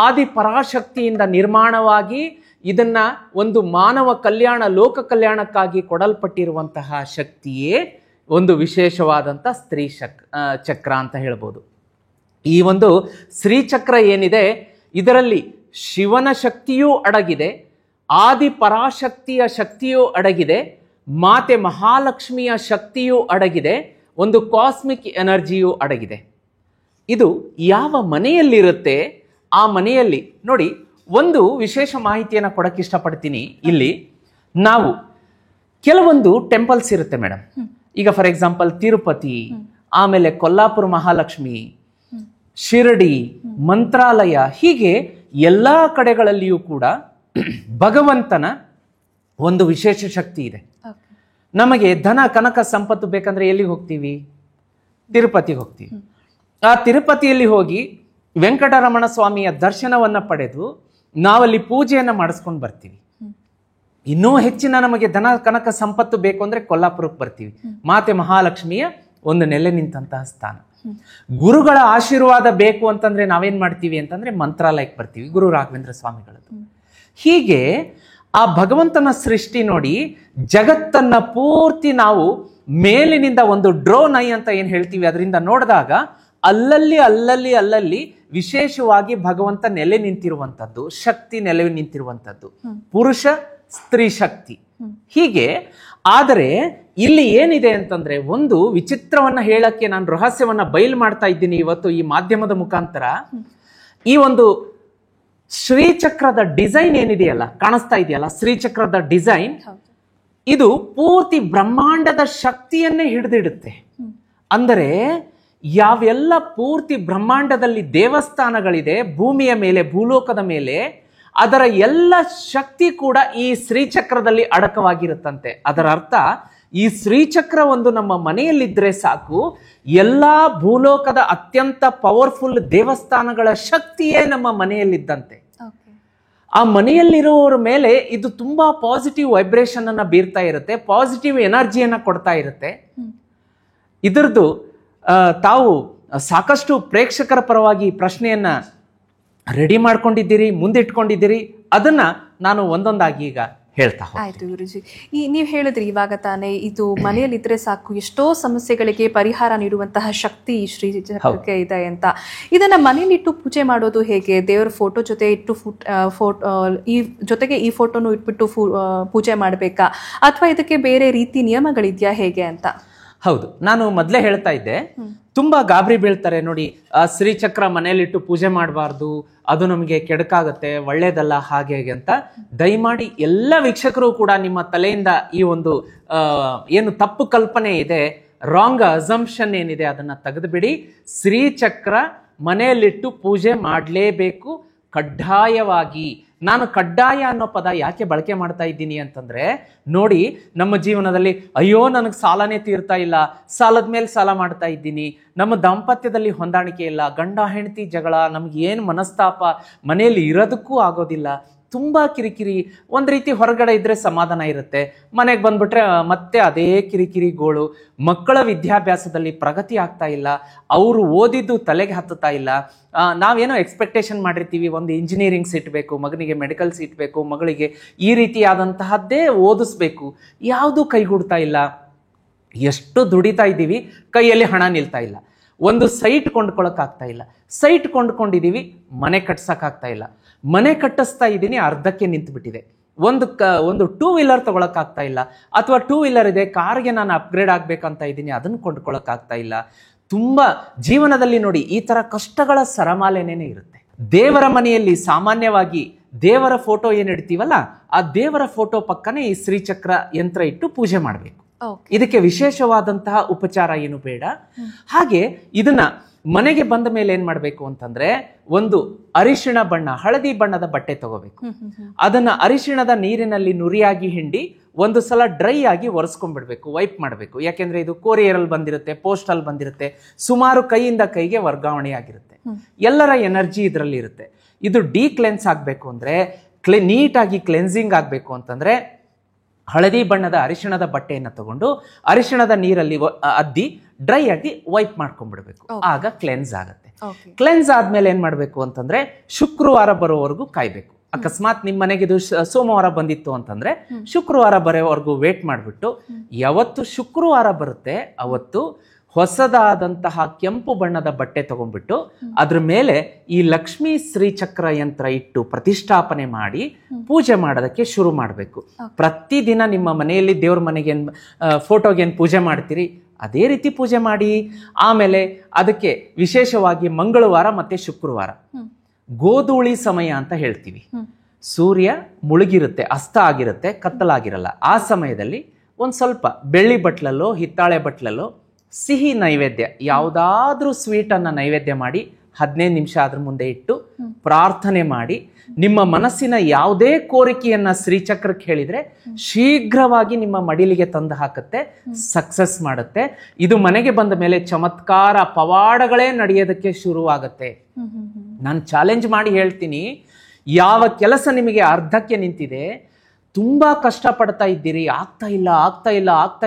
ಆದಿ ಪರಾಶಕ್ತಿಯಿಂದ ನಿರ್ಮಾಣವಾಗಿ ಇದನ್ನ ಒಂದು ಮಾನವ ಕಲ್ಯಾಣ, ಲೋಕ ಕಲ್ಯಾಣಕ್ಕಾಗಿ ಕೊಡಲ್ಪಟ್ಟಿರುವಂತಹ ಶಕ್ತಿಯೇ ಒಂದು ವಿಶೇಷವಾದಂಥ ಸ್ತ್ರೀ ಚಕ್ರ ಅಂತ ಹೇಳ್ಬೋದು. ಈ ಒಂದು ಶ್ರೀಚಕ್ರ ಏನಿದೆ, ಇದರಲ್ಲಿ ಶಿವನ ಶಕ್ತಿಯೂ ಅಡಗಿದೆ, ಆದಿ ಪರಾಶಕ್ತಿಯ ಶಕ್ತಿಯೂ ಅಡಗಿದೆ, ಮಾತೆ ಮಹಾಲಕ್ಷ್ಮಿಯ ಶಕ್ತಿಯೂ ಅಡಗಿದೆ, ಒಂದು ಕಾಸ್ಮಿಕ್ ಎನರ್ಜಿಯೂ ಅಡಗಿದೆ. ಇದು ಯಾವ ಮನೆಯಲ್ಲಿರುತ್ತೆ ಆ ಮನೆಯಲ್ಲಿ ನೋಡಿ, ಒಂದು ವಿಶೇಷ ಮಾಹಿತಿಯನ್ನು ಕೊಡಕ್ಕೆ ಇಷ್ಟಪಡ್ತೀನಿ. ಇಲ್ಲಿ ನಾವು ಕೆಲವೊಂದು ಟೆಂಪಲ್ಸ್ ಇರುತ್ತೆ ಮೇಡಮ್. ಈಗ ಫಾರ್ ಎಕ್ಸಾಂಪಲ್ ತಿರುಪತಿ, ಆಮೇಲೆ ಕೊಲ್ಲಾಪುರ ಮಹಾಲಕ್ಷ್ಮಿ, ಶಿರಡಿ, ಮಂತ್ರಾಲಯ, ಹೀಗೆ ಎಲ್ಲ ಕಡೆಗಳಲ್ಲಿಯೂ ಕೂಡ ಭಗವಂತನ ಒಂದು ವಿಶೇಷ ಶಕ್ತಿ ಇದೆ. ನಮಗೆ ಧನ ಕನಕ ಸಂಪತ್ತು ಬೇಕಂದ್ರೆ ಎಲ್ಲಿಗೆ ಹೋಗ್ತೀವಿ? ತಿರುಪತಿಗೆ ಹೋಗ್ತೀವಿ. ಆ ತಿರುಪತಿಯಲ್ಲಿ ಹೋಗಿ ವೆಂಕಟರಮಣ ಸ್ವಾಮಿಯ ದರ್ಶನವನ್ನ ಪಡೆದು ನಾವಲ್ಲಿ ಪೂಜೆಯನ್ನ ಮಾಡಿಸ್ಕೊಂಡು ಬರ್ತೀವಿ. ಇನ್ನೂ ಹೆಚ್ಚಿನ ನಮಗೆ ಧನ ಕನಕ ಸಂಪತ್ತು ಬೇಕು ಅಂದ್ರೆ ಕೊಲ್ಲಾಪುರಕ್ಕೆ ಬರ್ತೀವಿ. ಮಾತೆ ಮಹಾಲಕ್ಷ್ಮಿಯ ಒಂದು ನೆಲೆ ನಿಂತಹ ಸ್ಥಾನ. ಗುರುಗಳ ಆಶೀರ್ವಾದ ಬೇಕು ಅಂತಂದ್ರೆ ನಾವೇನ್ ಮಾಡ್ತೀವಿ ಅಂತಂದ್ರೆ ಮಂತ್ರಾಲಯಕ್ಕೆ ಬರ್ತೀವಿ, ಗುರು ರಾಘವೇಂದ್ರ ಸ್ವಾಮಿಗಳದ್ದು. ಹೀಗೆ ಆ ಭಗವಂತನ ಸೃಷ್ಟಿ ನೋಡಿ, ಜಗತ್ತನ್ನ ಪೂರ್ತಿ ನಾವು ಮೇಲಿನಿಂದ ಒಂದು ಡ್ರೋನ್ ಐ ಅಂತ ಏನ್ ಹೇಳ್ತೀವಿ ಅದರಿಂದ ನೋಡಿದಾಗ ಅಲ್ಲಲ್ಲಿ ವಿಶೇಷವಾಗಿ ಭಗವಂತ ನೆಲೆ ನಿಂತಿರುವಂತದ್ದು, ಶಕ್ತಿ ನೆಲೆ ನಿಂತಿರುವಂತದ್ದು, ಪುರುಷ ಸ್ತ್ರೀ ಶಕ್ತಿ ಹೀಗೆ. ಆದರೆ ಇಲ್ಲಿ ಏನಿದೆ ಅಂತಂದ್ರೆ, ಒಂದು ವಿಚಿತ್ರವನ್ನ ಹೇಳಕ್ಕೆ ನಾನು ರಹಸ್ಯವನ್ನ ಬಯಲು ಮಾಡ್ತಾ ಇದ್ದೀನಿ ಇವತ್ತು ಈ ಮಾಧ್ಯಮದ ಮುಖಾಂತರ. ಈ ಒಂದು ಶ್ರೀಚಕ್ರದ ಡಿಸೈನ್ ಏನಿದೆಯಲ್ಲ, ಕಾಣಿಸ್ತಾ ಇದೆಯಲ್ಲ ಶ್ರೀಚಕ್ರದ ಡಿಸೈನ್, ಇದು ಪೂರ್ತಿ ಬ್ರಹ್ಮಾಂಡದ ಶಕ್ತಿಯನ್ನೇ ಹಿಡಿದಿಡುತ್ತೆ. ಅಂದರೆ ಯಾವೆಲ್ಲ ಪೂರ್ತಿ ಬ್ರಹ್ಮಾಂಡದಲ್ಲಿ ದೇವಸ್ಥಾನಗಳಿದೆ ಭೂಮಿಯ ಮೇಲೆ, ಭೂಲೋಕದ ಮೇಲೆ, ಅದರ ಎಲ್ಲ ಶಕ್ತಿ ಕೂಡ ಈ ಶ್ರೀಚಕ್ರದಲ್ಲಿ ಅಡಕವಾಗಿರುತ್ತಂತೆ. ಅದರ ಅರ್ಥ, ಈ ಶ್ರೀಚಕ್ರ ಒಂದು ನಮ್ಮ ಮನೆಯಲ್ಲಿದ್ರೆ ಸಾಕು, ಎಲ್ಲಾ ಭೂಲೋಕದ ಅತ್ಯಂತ ಪವರ್ಫುಲ್ ದೇವಸ್ಥಾನಗಳ ಶಕ್ತಿಯೇ ನಮ್ಮ ಮನೆಯಲ್ಲಿದ್ದಂತೆ. ಆ ಮನೆಯಲ್ಲಿರುವವರ ಮೇಲೆ ಇದು ತುಂಬಾ ಪಾಸಿಟಿವ್ ವೈಬ್ರೇಷನ್ ಅನ್ನ ಬೀರ್ತಾ ಇರುತ್ತೆ, ಪಾಸಿಟಿವ್ ಎನರ್ಜಿಯನ್ನ ಕೊಡ್ತಾ ಇರುತ್ತೆ. ಇದರದ್ದು ತಾವು ಸಾಕಷ್ಟು ಪ್ರೇಕ್ಷಕರ ಪರವಾಗಿ ಪ್ರಶ್ನೆಯನ್ನ ರೆಡಿ ಮಾಡ್ಕೊಂಡಿದ್ದೀರಿ, ಮುಂದಿಟ್ಕೊಂಡಿದ್ದೀರಿ. ಅದನ್ನ ನಾನು ಒಂದೊಂದಾಗಿ ಈಗ ಹೇಳ್ತಾ ಹೋಗ್ತೀನಿ. ಆಯ್ತು ಗುರುಜಿ, ನೀವು ಹೇಳಿದ್ರಿ ಇವಾಗ ತಾನೇ, ಇದು ಮನೆಯಲ್ಲಿದ್ರೆ ಸಾಕು ಎಷ್ಟೋ ಸಮಸ್ಯೆಗಳಿಗೆ ಪರಿಹಾರ ನೀಡುವಂತಹ ಶಕ್ತಿ ಶ್ರೀ ಚಕ್ರಕ್ಕೆ ಇದೆ ಅಂತ. ಇದನ್ನ ಮನೆಯಲ್ಲಿಟ್ಟು ಪೂಜೆ ಮಾಡೋದು ಹೇಗೆ? ದೇವರ ಫೋಟೋ ಜೊತೆ ಇಟ್ಟು ಈ ಜೊತೆಗೆ ಈ ಫೋಟೋನು ಇಟ್ಬಿಟ್ಟು ಪೂಜೆ ಮಾಡಬೇಕಾ, ಅಥವಾ ಇದಕ್ಕೆ ಬೇರೆ ರೀತಿ ನಿಯಮಗಳಿದ್ಯಾ ಹೇಗೆ ಅಂತ? ಹೌದು, ನಾನು ಮೊದಲೇ ಹೇಳ್ತಾ ಇದ್ದೆ, ತುಂಬಾ ಗಾಬರಿ ಬೀಳ್ತಾರೆ ನೋಡಿ, ಶ್ರೀಚಕ್ರ ಮನೆಯಲ್ಲಿಟ್ಟು ಪೂಜೆ ಮಾಡಬಾರ್ದು, ಅದು ನಮಗೆ ಕೆಡಕಾಗತ್ತೆ, ಒಳ್ಳೇದಲ್ಲ, ಹಾಗೆ ಹೇಗೆ ಅಂತ. ದಯಮಾಡಿ ಎಲ್ಲ ವೀಕ್ಷಕರು ಕೂಡ ನಿಮ್ಮ ತಲೆಯಿಂದ ಈ ಒಂದು ಏನು ತಪ್ಪು ಕಲ್ಪನೆ ಇದೆ, ರಾಂಗ್ ಅಸಂಪ್ಷನ್ ಏನಿದೆ, ಅದನ್ನ ತೆಗೆದುಬಿಡಿ. ಶ್ರೀಚಕ್ರ ಮನೆಯಲ್ಲಿಟ್ಟು ಪೂಜೆ ಮಾಡಲೇಬೇಕು ಕಡ್ಡಾಯವಾಗಿ. ನಾನು ಕಡ್ಡಾಯ ಅನ್ನೋ ಪದ ಯಾಕೆ ಬಳಕೆ ಮಾಡ್ತಾ ಇದ್ದೀನಿ ಅಂತಂದ್ರೆ, ನೋಡಿ, ನಮ್ಮ ಜೀವನದಲ್ಲಿ ಅಯ್ಯೋ ನನಗೆ ಸಾಲನೇ ತೀರ್ತಾ ಇಲ್ಲ, ಸಾಲದ ಮೇಲೆ ಸಾಲ ಮಾಡ್ತಾ ಇದ್ದೀನಿ, ನಮ್ಮ ದಾಂಪತ್ಯದಲ್ಲಿ ಹೊಂದಾಣಿಕೆ ಇಲ್ಲ, ಗಂಡ ಹೆಂಡತಿ ಜಗಳ, ನಮ್ಗೆ ಏನು ಮನಸ್ತಾಪ, ಮನೆಯಲ್ಲಿ ಇರೋದಕ್ಕೂ ಆಗೋದಿಲ್ಲ, ತುಂಬಾ ಕಿರಿಕಿರಿ. ಒಂದ್ ರೀತಿ ಹೊರಗಡೆ ಇದ್ರೆ ಸಮಾಧಾನ ಇರುತ್ತೆ, ಮನೆಗೆ ಬಂದ್ಬಿಟ್ರೆ ಮತ್ತೆ ಅದೇ ಕಿರಿಕಿರಿ ಗೋಳು. ಮಕ್ಕಳ ವಿದ್ಯಾಭ್ಯಾಸದಲ್ಲಿ ಪ್ರಗತಿ ಆಗ್ತಾ ಇಲ್ಲ, ಅವರು ಓದಿದ್ದು ತಲೆಗೆ ಹತ್ತುತ್ತಾ ಇಲ್ಲ. ನಾವೇನೋ ಎಕ್ಸ್ಪೆಕ್ಟೇಷನ್ ಮಾಡಿರ್ತೀವಿ, ಒಂದು ಇಂಜಿನಿಯರಿಂಗ್ ಸೀಟ್ ಬೇಕು ಮಗನಿಗೆ, ಮೆಡಿಕಲ್ ಸೀಟ್ ಬೇಕು ಮಗಳಿಗೆ, ಈ ರೀತಿಯಾದಂತಹದ್ದೇ ಓದಿಸ್ಬೇಕು, ಯಾವುದೂ ಕೈಗೂಡ್ತಾ ಇಲ್ಲ. ಎಷ್ಟು ದುಡಿತಾ ಇದ್ದೀವಿ, ಕೈಯಲ್ಲಿ ಹಣ ನಿಲ್ತಾ ಇಲ್ಲ. ಒಂದು ಸೈಟ್ ಕೊಂಡ್ಕೊಳಕ್ಕಾಗ್ತಾ ಇಲ್ಲ, ಸೈಟ್ ಕೊಂಡ್ಕೊಂಡಿದ್ದೀವಿ, ಮನೆ ಕಟ್ಸಕ್ಕಾಗ್ತಾ ಇಲ್ಲ, ಮನೆ ಕಟ್ಟಿಸ್ತಾ ಇದ್ದೀನಿ, ಅರ್ಧಕ್ಕೆ ನಿಂತು ಬಿಟ್ಟಿದೆ. ಒಂದು 2 ವೀಲರ್ ತಗೊಳಕ್ಕಾಗ್ತಾ ಇಲ್ಲ, ಅಥವಾ 2 ವೀಲರ್ ಇದೆ, ಕಾರ್ಗೆ ನಾನು ಅಪ್ಗ್ರೇಡ್ ಆಗ್ಬೇಕಂತ ಇದ್ದೀನಿ, ಅದನ್ನು ಕೊಂಡ್ಕೊಳಕ್ಕಾಗ್ತಾ ಇಲ್ಲ. ತುಂಬಾ ಜೀವನದಲ್ಲಿ ನೋಡಿ ಈ ತರ ಕಷ್ಟಗಳ ಸರಮಾಲೆನೇ ಇರುತ್ತೆ. ದೇವರ ಮನೆಯಲ್ಲಿ ಸಾಮಾನ್ಯವಾಗಿ ದೇವರ ಫೋಟೋ ಏನ್ ಇಡ್ತೀವಲ್ಲ, ಆ ದೇವರ ಫೋಟೋ ಪಕ್ಕನೇ ಈ ಶ್ರೀಚಕ್ರ ಯಂತ್ರ ಇಟ್ಟು ಪೂಜೆ ಮಾಡಬೇಕು. ಇದಕ್ಕೆ ವಿಶೇಷವಾದಂತಹ ಉಪಚಾರ ಏನು ಬೇಡ. ಹಾಗೆ ಇದನ್ನ ಮನೆಗೆ ಬಂದ ಮೇಲೆ ಏನ್ ಮಾಡ್ಬೇಕು ಅಂತಂದ್ರೆ, ಒಂದು ಅರಿಶಿಣ ಬಣ್ಣ, ಹಳದಿ ಬಣ್ಣದ ಬಟ್ಟೆ ತಗೋಬೇಕು. ಅದನ್ನ ಅರಿಶಿಣದ ನೀರಿನಲ್ಲಿ ನುರಿಯಾಗಿ ಹಿಂಡಿ ಒಂದು ಸಲ ಡ್ರೈ ಆಗಿ ಒರೆಸ್ಕೊಂಡ್ಬಿಡ್ಬೇಕು, ವೈಪ್ ಮಾಡಬೇಕು. ಯಾಕೆಂದ್ರೆ ಇದು ಕೊರಿಯರ್ ಅಲ್ಲಿ ಬಂದಿರುತ್ತೆ, ಪೋಸ್ಟ್ ಅಲ್ಲಿ ಬಂದಿರುತ್ತೆ, ಸುಮಾರು ಕೈಯಿಂದ ಕೈಗೆ ವರ್ಗಾವಣೆ ಆಗಿರುತ್ತೆ, ಎಲ್ಲರ ಎನರ್ಜಿ ಇದರಲ್ಲಿ ಇರುತ್ತೆ. ಇದು ಕ್ಲೆನ್ಸ್ ಆಗ್ಬೇಕು ಅಂದ್ರೆ, ನೀಟಾಗಿ ಕ್ಲೆನ್ಸಿಂಗ್ ಆಗ್ಬೇಕು ಅಂತಂದ್ರೆ, ಹಳದಿ ಬಣ್ಣದ ಅರಿಶಿಣದ ಬಟ್ಟೆಯನ್ನು ತಗೊಂಡು ಅರಿಶಿಣದ ನೀರಲ್ಲಿ ಅದ್ದಿ ಡ್ರೈ ಆಗಿ ವೈಪ್ ಮಾಡ್ಕೊಂಡ್ಬಿಡ್ಬೇಕು, ಆಗ ಕ್ಲೆನ್ಸ್ ಆಗುತ್ತೆ. ಕ್ಲೆನ್ಸ್ ಆದ್ಮೇಲೆ ಏನ್ ಮಾಡ್ಬೇಕು ಅಂತಂದ್ರೆ, ಶುಕ್ರವಾರ ಬರೋವರೆಗೂ ಕಾಯ್ಬೇಕು. ಅಕಸ್ಮಾತ್ ನಿಮ್ ಮನೆಗೆ ಇದು ಸೋಮವಾರ ಬಂದಿತ್ತು ಅಂತಂದ್ರೆ, ಶುಕ್ರವಾರ ಬರೋವರೆಗೂ ವೇಟ್ ಮಾಡ್ಬಿಟ್ಟು, ಯಾವತ್ತು ಶುಕ್ರವಾರ ಬರುತ್ತೆ ಅವತ್ತು ಹೊಸದಾದಂತಹ ಕೆಂಪು ಬಣ್ಣದ ಬಟ್ಟೆ ತಗೊಂಡ್ಬಿಟ್ಟು ಅದ್ರ ಮೇಲೆ ಈ ಲಕ್ಷ್ಮೀ ಶ್ರೀಚಕ್ರ ಯಂತ್ರ ಇಟ್ಟು ಪ್ರತಿಷ್ಠಾಪನೆ ಮಾಡಿ ಪೂಜೆ ಮಾಡೋದಕ್ಕೆ ಶುರು ಮಾಡಬೇಕು. ಪ್ರತಿದಿನ ನಿಮ್ಮ ಮನೆಯಲ್ಲಿ ದೇವ್ರ ಮನೆಗೆ ಫೋಟೋಗೆ ಏನ್ ಪೂಜೆ ಮಾಡ್ತೀರಿ ಅದೇ ರೀತಿ ಪೂಜೆ ಮಾಡಿ. ಆಮೇಲೆ ಅದಕ್ಕೆ ವಿಶೇಷವಾಗಿ ಮಂಗಳವಾರ ಮತ್ತೆ ಶುಕ್ರವಾರ ಗೋಧೂಳಿ ಸಮಯ ಅಂತ ಹೇಳ್ತೀವಿ. ಸೂರ್ಯ ಮುಳುಗಿರುತ್ತೆ, ಅಸ್ತ ಆಗಿರುತ್ತೆ, ಕತ್ತಲಾಗಿರಲ್ಲ. ಆ ಸಮಯದಲ್ಲಿ ಒಂದು ಸ್ವಲ್ಪ ಬೆಳ್ಳಿ ಬಟ್ಲಲ್ಲೋ ಹಿತ್ತಾಳೆ ಬಟ್ಲಲ್ಲೋ ಸಿಹಿ ನೈವೇದ್ಯ, ಯಾವುದಾದ್ರೂ ಸ್ವೀಟನ್ನು ನೈವೇದ್ಯ ಮಾಡಿ 15 ನಿಮಿಷ ಅದ್ರ ಮುಂದೆ ಇಟ್ಟು ಪ್ರಾರ್ಥನೆ ಮಾಡಿ ನಿಮ್ಮ ಮನಸ್ಸಿನ ಯಾವುದೇ ಕೋರಿಕೆಯನ್ನ ಶ್ರೀಚಕ್ರಕ್ಕೆ ಹೇಳಿದ್ರೆ ಶೀಘ್ರವಾಗಿ ನಿಮ್ಮ ಮಡಿಲಿಗೆ ತಂದು ಹಾಕುತ್ತೆ, ಸಕ್ಸಸ್ ಮಾಡುತ್ತೆ. ಇದು ಮನೆಗೆ ಬಂದ ಮೇಲೆ ಚಮತ್ಕಾರ ಪವಾಡಗಳೇ ನಡೆಯೋದಕ್ಕೆ ಶುರುವಾಗುತ್ತೆ. ನಾನು ಚಾಲೆಂಜ್ ಮಾಡಿ ಹೇಳ್ತೀನಿ, ಯಾವ ಕೆಲಸ ನಿಮಗೆ ಅರ್ಧಕ್ಕೆ ನಿಂತಿದೆ, ತುಂಬಾ ಕಷ್ಟಪಡ್ತಾ ಇದ್ದೀರಿ, ಆಗ್ತಾ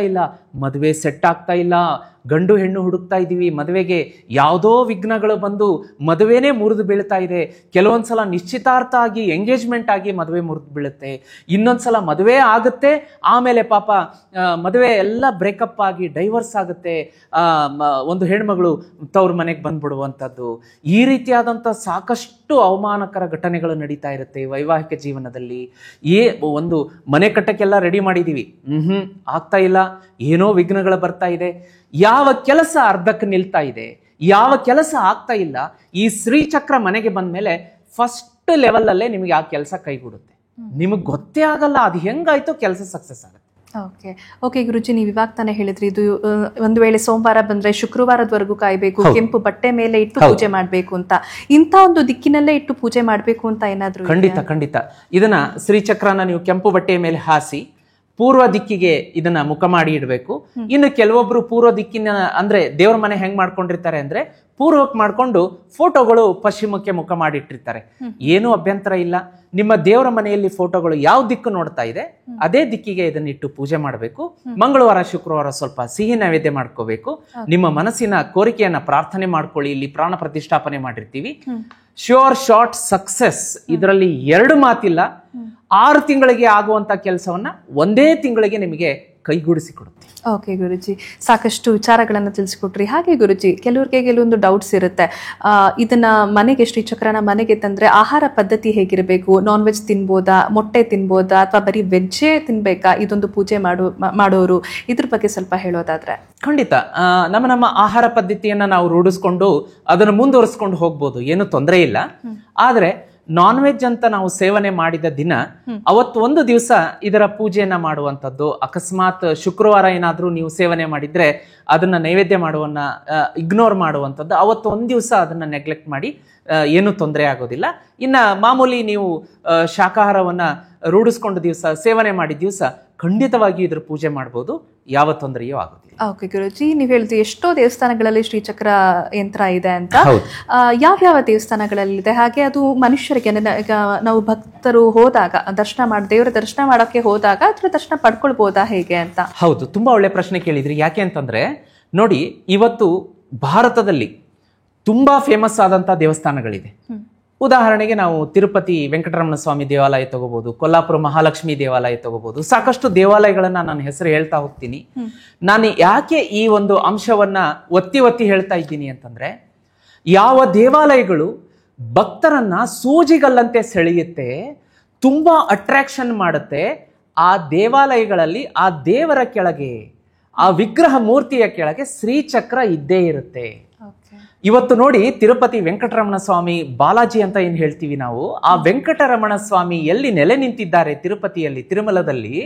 ಇಲ್ಲ, ಮದುವೆ ಸೆಟ್ ಆಗ್ತಾ ಇಲ್ಲ, ಗಂಡು ಹೆಣ್ಣು ಹುಡುಕ್ತಾ ಇದ್ದೀವಿ, ಮದುವೆಗೆ ಯಾವುದೋ ವಿಘ್ನಗಳು ಬಂದು ಮದುವೆನೇ ಮುರಿದು ಬೀಳ್ತಾ ಇದೆ. ಕೆಲವೊಂದ್ಸಲ ನಿಶ್ಚಿತಾರ್ಥ ಆಗಿ ಎಂಗೇಜ್ಮೆಂಟ್ ಆಗಿ ಮದುವೆ ಮುರಿದು ಬೀಳುತ್ತೆ, ಇನ್ನೊಂದ್ಸಲ ಮದುವೆ ಆಗುತ್ತೆ, ಆಮೇಲೆ ಪಾಪ ಮದುವೆ ಎಲ್ಲ ಬ್ರೇಕಪ್ ಆಗಿ ಡೈವರ್ಸ್ ಆಗುತ್ತೆ, ಒಂದು ಹೆಣ್ಮಗಳು ತವ್ರ ಮನೆಗೆ ಬಂದ್ಬಿಡುವಂಥದ್ದು. ಈ ರೀತಿಯಾದಂಥ ಸಾಕಷ್ಟು ಅವಮಾನಕರ ಘಟನೆಗಳು ನಡೀತಾ ಇರುತ್ತೆ ವೈವಾಹಿಕ ಜೀವನದಲ್ಲಿ. ಒಂದು ಮನೆ ಕಟ್ಟಕ್ಕೆಲ್ಲ ರೆಡಿ ಮಾಡಿದೀವಿ, ಆಗ್ತಾ ಇಲ್ಲ, ಏನೋ ವಿಘ್ನಗಳು ಬರ್ತಾ ಇದೆ. ಯಾವ ಕೆಲಸ ಅರ್ಧಕ್ಕೆ ನಿಲ್ತಾ ಇದೆ, ಯಾವ ಕೆಲಸ ಆಗ್ತಾ ಇಲ್ಲ, ಈ ಶ್ರೀಚಕ್ರ ಮನೆಗೆ ಬಂದ ಮೇಲೆ ಫಸ್ಟ್ ಲೆವೆಲ್ ಅಲ್ಲೇ ನಿಮಗೆ ಆ ಕೆಲಸ ಕೈಗೂಡುತ್ತೆ. ನಿಮಗೆ ಗೊತ್ತೇ ಆಗಲ್ಲ ಅದು ಹೆಂಗಾಯ್ತು ಕೆಲಸ ಸಕ್ಸಸ್ ಆಗುತ್ತೆ. ಓಕೆ ಗುರುಜಿ, ನೀವು ಇವಾಗ ತಾನೇ ಹೇಳಿದ್ರಿ ಇದು ಒಂದು ವೇಳೆ ಸೋಮವಾರ ಬಂದ್ರೆ ಶುಕ್ರವಾರದವರೆಗೂ ಕಾಯ್ಬೇಕು, ಕೆಂಪು ಬಟ್ಟೆ ಮೇಲೆ ಇಟ್ಟು ಪೂಜೆ ಮಾಡ್ಬೇಕು ಅಂತ, ಇಂಥ ಒಂದು ದಿಕ್ಕಿನಲ್ಲೇ ಇಟ್ಟು ಪೂಜೆ ಮಾಡ್ಬೇಕು ಅಂತ ಏನಾದ್ರು? ಖಂಡಿತ. ಇದನ್ನ ಶ್ರೀಚಕ್ರನ ನೀವು ಕೆಂಪು ಬಟ್ಟೆಯ ಮೇಲೆ ಹಾಸಿ ಪೂರ್ವ ದಿಕ್ಕಿಗೆ ಇದನ್ನ ಮುಖ ಮಾಡಿ ಇಡಬೇಕು. ಇನ್ನು ಕೆಲವೊಬ್ರು ಪೂರ್ವ ದಿಕ್ಕಿನ ಅಂದ್ರೆ ದೇವ್ರ ಮನೆ ಹೆಂಗ್ ಮಾಡ್ಕೊಂಡಿರ್ತಾರೆ ಅಂದ್ರೆ ಪೂರ್ವಕ್ಕೆ ಮಾಡ್ಕೊಂಡು ಫೋಟೋಗಳು ಪಶ್ಚಿಮಕ್ಕೆ ಮುಖ ಮಾಡಿಟ್ಟಿರ್ತಾರೆ. ಏನೂ ಅಭ್ಯಂತರ ಇಲ್ಲ. ನಿಮ್ಮ ದೇವರ ಮನೆಯಲ್ಲಿ ಫೋಟೋಗಳು ಯಾವ ದಿಕ್ಕು ನೋಡ್ತಾ ಇದೆ ಅದೇ ದಿಕ್ಕಿಗೆ ಇದನ್ನಿಟ್ಟು ಪೂಜೆ ಮಾಡಬೇಕು. ಮಂಗಳವಾರ ಶುಕ್ರವಾರ ಸ್ವಲ್ಪ ಸಿಹಿ ನೈವೇದ್ಯ ಮಾಡ್ಕೋಬೇಕು. ನಿಮ್ಮ ಮನಸ್ಸಿನ ಕೋರಿಕೆಯನ್ನ ಪ್ರಾರ್ಥನೆ ಮಾಡ್ಕೊಳ್ಳಿ. ಇಲ್ಲಿ ಪ್ರಾಣ ಪ್ರತಿಷ್ಠಾಪನೆ ಮಾಡಿರ್ತೀವಿ. ಶ್ಯೂರ್ ಶಾರ್ಟ್ ಸಕ್ಸಸ್, ಇದರಲ್ಲಿ 2 ಮಾತಿಲ್ಲ. 6 ತಿಂಗಳಿಗೆ ಆಗುವಂತ ಕೆಲಸವನ್ನ 1 ತಿಂಗಳಿಗೆ ನಿಮಗೆ ಕೈಗೂಡಿಸಿ ಕೊಡುತ್ತೆ. ಓಕೆ ಗುರುಜಿ, ಸಾಕಷ್ಟು ವಿಚಾರಗಳನ್ನು ತಿಳಿಸಿಕೊಟ್ರಿ. ಹಾಗೆ ಗುರುಜಿ, ಕೆಲವೊಂದು ಡೌಟ್ಸ್ ಇರುತ್ತೆ. ಇದನ್ನ ಮನೆಗೆ ಶ್ರೀಚಕ್ರನ ಮನೆಗೆ ತಂದ್ರೆ ಆಹಾರ ಪದ್ಧತಿ ಹೇಗಿರಬೇಕು? ನಾನ್ ವೆಜ್ ತಿನ್ಬೋದಾ, ಮೊಟ್ಟೆ ತಿನ್ಬೋದಾ, ಅಥವಾ ಬರೀ ವೆಜ್ಜೇ ತಿನ್ಬೇಕಾ ಇದೊಂದು ಪೂಜೆ ಮಾಡೋರು? ಇದ್ರ ಬಗ್ಗೆ ಸ್ವಲ್ಪ ಹೇಳೋದಾದ್ರೆ. ಖಂಡಿತ, ನಮ್ಮ ಆಹಾರ ಪದ್ಧತಿಯನ್ನ ನಾವು ರೂಢಿಸ್ಕೊಂಡು ಅದನ್ನು ಮುಂದುವರಿಸ್ಕೊಂಡು ಹೋಗ್ಬೋದು, ಏನು ತೊಂದರೆ ಇಲ್ಲ. ಆದ್ರೆ ನಾನ್ ವೆಜ್ ಅಂತ ನಾವು ಸೇವನೆ ಮಾಡಿದ ದಿನ ಅವತ್ತು ಒಂದು ದಿವಸ ಇದರ ಪೂಜೆಯನ್ನ ಮಾಡುವಂಥದ್ದು. ಅಕಸ್ಮಾತ್ ಶುಕ್ರವಾರ ಏನಾದ್ರೂ ನೀವು ಸೇವನೆ ಮಾಡಿದ್ರೆ ಅದನ್ನ ನೈವೇದ್ಯ ಮಾಡುವನ್ನ ಇಗ್ನೋರ್ ಮಾಡುವಂಥದ್ದು. ಅವತ್ತು ಒಂದು ದಿವಸ ಅದನ್ನ ನೆಗ್ಲೆಕ್ಟ್ ಮಾಡಿ ಏನು ತೊಂದರೆ ಆಗೋದಿಲ್ಲ. ಇನ್ನ ಮಾಮೂಲಿ ನೀವು ಶಾಕಾಹಾರವನ್ನ ರೂಢಿಸ್ಕೊಂಡ ದಿವಸ ಸೇವನೆ ಮಾಡಿದ ದಿವಸ ಖಂಡಿತವಾಗಿ ಇದ್ರ ಪೂಜೆ ಮಾಡ್ಬೋದು, ಯಾವ ತೊಂದರೆಯೂ ಆಗೋದಿಲ್ಲ. ಓಕೆ ಗುರುಜಿ, ನೀವು ಹೇಳಿದ್ರಿ ಎಷ್ಟೋ ದೇವಸ್ಥಾನಗಳಲ್ಲಿ ಶ್ರೀಚಕ್ರ ಯಂತ್ರ ಇದೆ ಅಂತ. ಯಾವ್ಯಾವ ದೇವಸ್ಥಾನಗಳಲ್ಲಿದೆ? ಹಾಗೆ ಅದು ಮನುಷ್ಯರಿಗೆ ಈಗ ನಾವು ಭಕ್ತರು ಹೋದಾಗ ದೇವರ ದರ್ಶನ ಮಾಡೋಕೆ ಹೋದಾಗ ಅದರ ದರ್ಶನ ಪಡ್ಕೊಳ್ಬೋದಾ ಹೇಗೆ ಅಂತ? ಹೌದು, ತುಂಬಾ ಒಳ್ಳೆ ಪ್ರಶ್ನೆ ಕೇಳಿದ್ರಿ. ಯಾಕೆ ಅಂತಂದ್ರೆ ನೋಡಿ, ಇವತ್ತು ಭಾರತದಲ್ಲಿ ತುಂಬಾ ಫೇಮಸ್ ಆದಂತ ದೇವಸ್ಥಾನಗಳಿದೆ. ಉದಾಹರಣೆಗೆ ನಾವು ತಿರುಪತಿ ವೆಂಕಟರಮಣ ಸ್ವಾಮಿ ದೇವಾಲಯ ತಗೋಬಹುದು, ಕೊಲ್ಲಾಪುರ ಮಹಾಲಕ್ಷ್ಮಿ ದೇವಾಲಯ ತಗೋಬಹುದು. ಸಾಕಷ್ಟು ದೇವಾಲಯಗಳನ್ನ ನಾನು ಹೆಸರು ಹೇಳ್ತಾ ಹೋಗ್ತೀನಿ. ನಾನು ಯಾಕೆ ಈ ಒಂದು ಅಂಶವನ್ನ ಒತ್ತಿ ಹೇಳ್ತಾ ಇದ್ದೀನಿ ಅಂತಂದ್ರೆ, ಯಾವ ದೇವಾಲಯಗಳು ಭಕ್ತರನ್ನ ಸೂಜಿಗಲ್ಲಂತೆ ಸೆಳೆಯುತ್ತೆ, ತುಂಬಾ ಅಟ್ರಾಕ್ಷನ್ ಮಾಡುತ್ತೆ, ಆ ದೇವಾಲಯಗಳಲ್ಲಿ ಆ ದೇವರ ಕೆಳಗೆ, ಆ ವಿಗ್ರಹ ಮೂರ್ತಿಯ ಕೆಳಗೆ ಶ್ರೀಚಕ್ರ ಇದ್ದೇ ಇರುತ್ತೆ. ಇವತ್ತು ನೋಡಿ, ತಿರುಪತಿ ವೆಂಕಟರಮಣ ಸ್ವಾಮಿ ಬಾಲಾಜಿ ಅಂತ ಏನ್ ಹೇಳ್ತೀವಿ ನಾವು, ಆ ವೆಂಕಟರಮಣ ಸ್ವಾಮಿ ಎಲ್ಲಿ ನೆಲೆ ನಿಂತಿದ್ದಾರೆ ತಿರುಪತಿಯಲ್ಲಿ, ತಿರುಮಲದಲ್ಲಿ,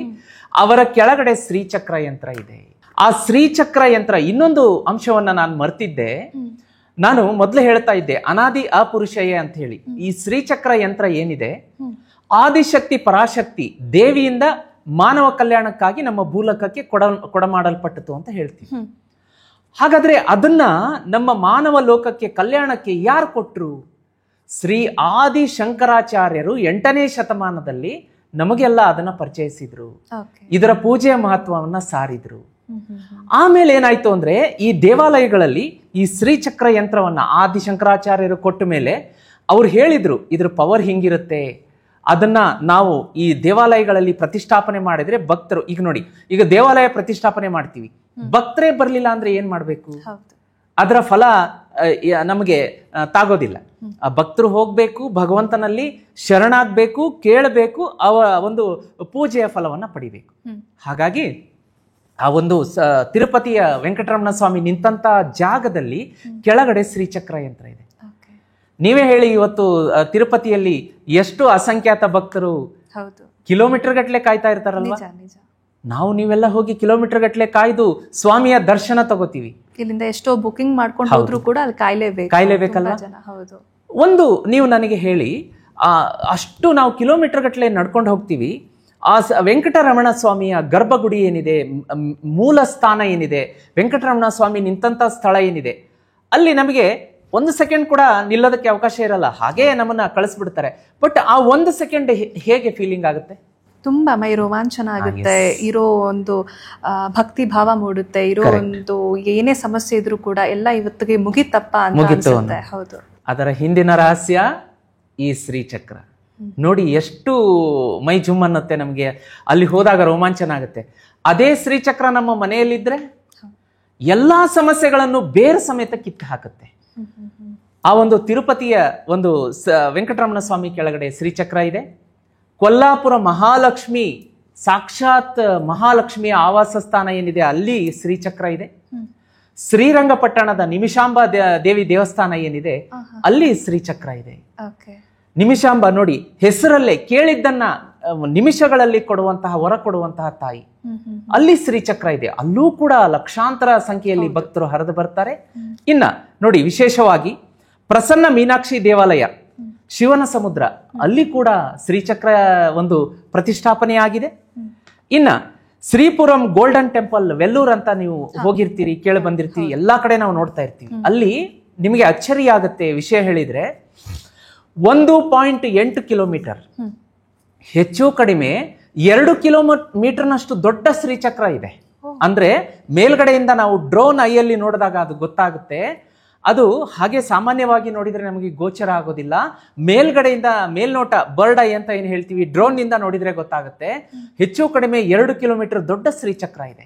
ಅವರ ಕೆಳಗಡೆ ಶ್ರೀಚಕ್ರ ಯಂತ್ರ ಇದೆ. ಆ ಶ್ರೀಚಕ್ರ ಯಂತ್ರ, ಇನ್ನೊಂದು ಅಂಶವನ್ನ ನಾನು ಮರ್ತಿದ್ದೆ. ನಾನು ಮೊದಲು ಹೇಳ್ತಾ ಇದ್ದೆ ಅನಾದಿ ಅಪುರುಷಯೇ ಅಂತ ಹೇಳಿ. ಈ ಶ್ರೀಚಕ್ರ ಯಂತ್ರ ಏನಿದೆ, ಆದಿಶಕ್ತಿ ಪರಾಶಕ್ತಿ ದೇವಿಯಿಂದ ಮಾನವ ಕಲ್ಯಾಣಕ್ಕಾಗಿ ನಮ್ಮ ಭೂಲೋಕಕ್ಕೆ ಕೊಡಮಾಡಲ್ಪಟ್ಟಿತು ಅಂತ ಹೇಳ್ತೀವಿ. ಹಾಗಾದ್ರೆ ಅದನ್ನ ನಮ್ಮ ಮಾನವ ಲೋಕಕ್ಕೆ ಕಲ್ಯಾಣಕ್ಕೆ ಯಾರು ಕೊಟ್ರು? ಶ್ರೀ ಆದಿ ಶಂಕರಾಚಾರ್ಯರು 8ನೇ ಶತಮಾನದಲ್ಲಿ ನಮಗೆಲ್ಲ ಅದನ್ನ ಪರಿಚಯಿಸಿದ್ರು, ಇದರ ಪೂಜೆಯ ಮಹತ್ವವನ್ನ ಸಾರಿದ್ರು. ಆಮೇಲೆ ಏನಾಯ್ತು ಅಂದ್ರೆ, ಈ ದೇವಾಲಯಗಳಲ್ಲಿ ಈ ಶ್ರೀಚಕ್ರ ಯಂತ್ರವನ್ನ ಆದಿ ಶಂಕರಾಚಾರ್ಯರು ಕೊಟ್ಟ ಮೇಲೆ ಅವ್ರು ಹೇಳಿದ್ರು ಇದ್ರ ಪವರ್ ಹಿಂಗಿರುತ್ತೆ, ಅದನ್ನ ನಾವು ಈ ದೇವಾಲಯಗಳಲ್ಲಿ ಪ್ರತಿಷ್ಠಾಪನೆ ಮಾಡಿದ್ರೆ ಭಕ್ತರು, ಈಗ ನೋಡಿ, ಈಗ ದೇವಾಲಯ ಪ್ರತಿಷ್ಠಾಪನೆ ಮಾಡ್ತೀವಿ, ಭಕ್ತರೇ ಬರ್ಲಿಲ್ಲ ಅಂದ್ರೆ ಏನ್ ಮಾಡ್ಬೇಕು? ಅದರ ಫಲ ನಮಗೆ ತಾಗೋದಿಲ್ಲ. ಆ ಭಕ್ತರು ಹೋಗ್ಬೇಕು, ಭಗವಂತನಲ್ಲಿ ಶರಣಾಗ್ಬೇಕು, ಕೇಳಬೇಕು, ಅವ ಒಂದು ಪೂಜೆಯ ಫಲವನ್ನ ಪಡಿಬೇಕು. ಹಾಗಾಗಿ ಆ ಒಂದು ತಿರುಪತಿಯ ವೆಂಕಟರಮಣ ಸ್ವಾಮಿ ನಿಂತಂತ ಜಾಗದಲ್ಲಿ ಕೆಳಗಡೆ ಶ್ರೀಚಕ್ರ ಯಂತ್ರ ಇದೆ. ನೀವೇ ಹೇಳಿ, ಇವತ್ತು ತಿರುಪತಿಯಲ್ಲಿ ಎಷ್ಟು ಅಸಂಖ್ಯಾತ ಭಕ್ತರು ಕಿಲೋಮೀಟರ್ ಗಟ್ಟಲೆ ಕಾಯ್ತಾ ಇರ್ತಾರಲ್ವಾ. ನಾವು ನೀವೆಲ್ಲ ಹೋಗಿ ಕಿಲೋಮೀಟರ್ ಗಟ್ಟಲೆ ಕಾಯ್ದು ಸ್ವಾಮಿಯ ದರ್ಶನ ತಗೋತೀವಿ. ಇಲ್ಲಿಂದ ಎಷ್ಟೋ ಬುಕಿಂಗ್ ಮಾಡ್ಕೊಂಡು ಹೋದ್ರು ಕೂಡ ಅಲ್ಲಿ ಕಾಯ್ಲೇಬೇಕಲ್ವಾ. ಒಂದು ನೀವು ನನಗೆ ಹೇಳಿ, ಅಷ್ಟು ನಾವು ಕಿಲೋಮೀಟರ್ ಗಟ್ಟಲೆ ನಡ್ಕೊಂಡು ಹೋಗ್ತೀವಿ. ಆ ವೆಂಕಟರಮಣ ಸ್ವಾಮಿಯ ಗರ್ಭಗುಡಿ ಏನಿದೆ, ಮೂಲ ಸ್ಥಾನ ಏನಿದೆ, ವೆಂಕಟರಮಣ ಸ್ವಾಮಿ ನಿಂತಂತ ಸ್ಥಳ ಏನಿದೆ, ಅಲ್ಲಿ ನಮಗೆ 1 ಸೆಕೆಂಡ್ ಕೂಡ ನಿಲ್ಲೋದಕ್ಕೆ ಅವಕಾಶ ಇರಲ್ಲ, ಹಾಗೇ ನಮ್ಮನ್ನ ಕಳಿಸ್ಬಿಡ್ತಾರೆ. ಬಟ್ ಆ 1 ಸೆಕೆಂಡ್ ಹೇಗೆ ಫೀಲಿಂಗ್ ಆಗುತ್ತೆ? ತುಂಬಾ ಮೈ ರೋಮಾಂಚನ ಆಗುತ್ತೆ. ಇರೋ ಒಂದು ಭಕ್ತಿ ಭಾವ ಮೂಡುತ್ತೆ. ಇರೋ ಒಂದು ಏನೇ ಸಮಸ್ಯೆ ಇದ್ರೂ ಕೂಡ ಎಲ್ಲ ಇವತ್ತಿಗೆ ಮುಗಿತಪ್ಪ ಅಂತ ಅನ್ಸುತ್ತೆ. ಹೌದು, ಅದರ ಹಿಂದಿನ ರಹಸ್ಯ ಈ ಶ್ರೀಚಕ್ರ. ನೋಡಿ ಎಷ್ಟು ಮೈ ಜುಮ್ ಅನ್ನತ್ತೆ ನಮ್ಗೆ, ಅಲ್ಲಿ ಹೋದಾಗ ರೋಮಾಂಚನ ಆಗುತ್ತೆ. ಅದೇ ಶ್ರೀಚಕ್ರ ನಮ್ಮ ಮನೆಯಲ್ಲಿದ್ರೆ ಎಲ್ಲಾ ಸಮಸ್ಯೆಗಳನ್ನು ಬೇರೆ ಸಮೇತ ಕಿತ್ತು ಹಾಕುತ್ತೆ. ಆ ಒಂದು ತಿರುಪತಿಯ ಒಂದು ವೆಂಕಟರಮಣ ಸ್ವಾಮಿ ಕೆಳಗಡೆ ಶ್ರೀಚಕ್ರ ಇದೆ. ಕೊಲ್ಲಾಪುರ ಮಹಾಲಕ್ಷ್ಮಿ, ಸಾಕ್ಷಾತ್ ಮಹಾಲಕ್ಷ್ಮಿಯ ಆವಾಸ ಸ್ಥಾನ ಏನಿದೆ ಅಲ್ಲಿ ಶ್ರೀಚಕ್ರ ಇದೆ. ಶ್ರೀರಂಗಪಟ್ಟಣದ ನಿಮಿಷಾಂಬ ದೇವಿ ದೇವಸ್ಥಾನ ಏನಿದೆ ಅಲ್ಲಿ ಶ್ರೀಚಕ್ರ ಇದೆ. ನಿಮಿಷಾಂಬ ನೋಡಿ, ಹೆಸರಲ್ಲೇ ಕೇಳಿದ್ದನ್ನ ನಿಮಿಷಗಳಲ್ಲಿ ಕೊಡುವಂತಹ, ಹೊರ ಕೊಡುವಂತಹ ತಾಯಿ. ಅಲ್ಲಿ ಶ್ರೀಚಕ್ರ ಇದೆ. ಅಲ್ಲೂ ಕೂಡ ಲಕ್ಷಾಂತರ ಸಂಖ್ಯೆಯಲ್ಲಿ ಭಕ್ತರು ಹರಿದು ಬರ್ತಾರೆ. ಇನ್ನ ನೋಡಿ, ವಿಶೇಷವಾಗಿ ಪ್ರಸನ್ನ ಮೀನಾಕ್ಷಿ ದೇವಾಲಯ, ಶಿವನ ಸಮುದ್ರ, ಅಲ್ಲಿ ಕೂಡ ಶ್ರೀಚಕ್ರ ಒಂದು ಪ್ರತಿಷ್ಠಾಪನೆ ಆಗಿದೆ. ಇನ್ನ ಶ್ರೀಪುರಂ ಗೋಲ್ಡನ್ ಟೆಂಪಲ್, ವೆಲ್ಲೂರ್ ಅಂತ ನೀವು ಹೋಗಿರ್ತೀರಿ, ಕೇಳಿ ಬಂದಿರ್ತೀರಿ, ಎಲ್ಲಾ ಕಡೆ ನಾವು ನೋಡ್ತಾ ಇರ್ತೀವಿ. ಅಲ್ಲಿ ನಿಮಗೆ ಅಚ್ಚರಿ ಆಗುತ್ತೆ ವಿಷಯ ಹೇಳಿದ್ರೆ, 1.8 ಕಿಲೋಮೀಟರ್, ಹೆಚ್ಚು ಕಡಿಮೆ 2 ಕಿಲೋಮೀಟರ್ನಷ್ಟು ದೊಡ್ಡ ಶ್ರೀಚಕ್ರ ಇದೆ. ಅಂದ್ರೆ ಮೇಲ್ಗಡೆಯಿಂದ ನಾವು ಡ್ರೋನ್ ಐಯಲ್ಲಿ ನೋಡಿದಾಗ ಅದು ಗೊತ್ತಾಗುತ್ತೆ. ಅದು ಹಾಗೆ ಸಾಮಾನ್ಯವಾಗಿ ನೋಡಿದ್ರೆ ನಮಗೆ ಗೋಚರ ಆಗೋದಿಲ್ಲ. ಮೇಲ್ಗಡೆಯಿಂದ ಮೇಲ್ನೋಟ, ಬರ್ಡ್ ಐ ಅಂತ ಏನ್ ಹೇಳ್ತೀವಿ, ಡ್ರೋನ್ ನಿಂದ ನೋಡಿದ್ರೆ ಗೊತ್ತಾಗುತ್ತೆ. ಹೆಚ್ಚು ಕಡಿಮೆ 2 ಕಿಲೋಮೀಟರ್ ದೊಡ್ಡ ಶ್ರೀಚಕ್ರ ಇದೆ.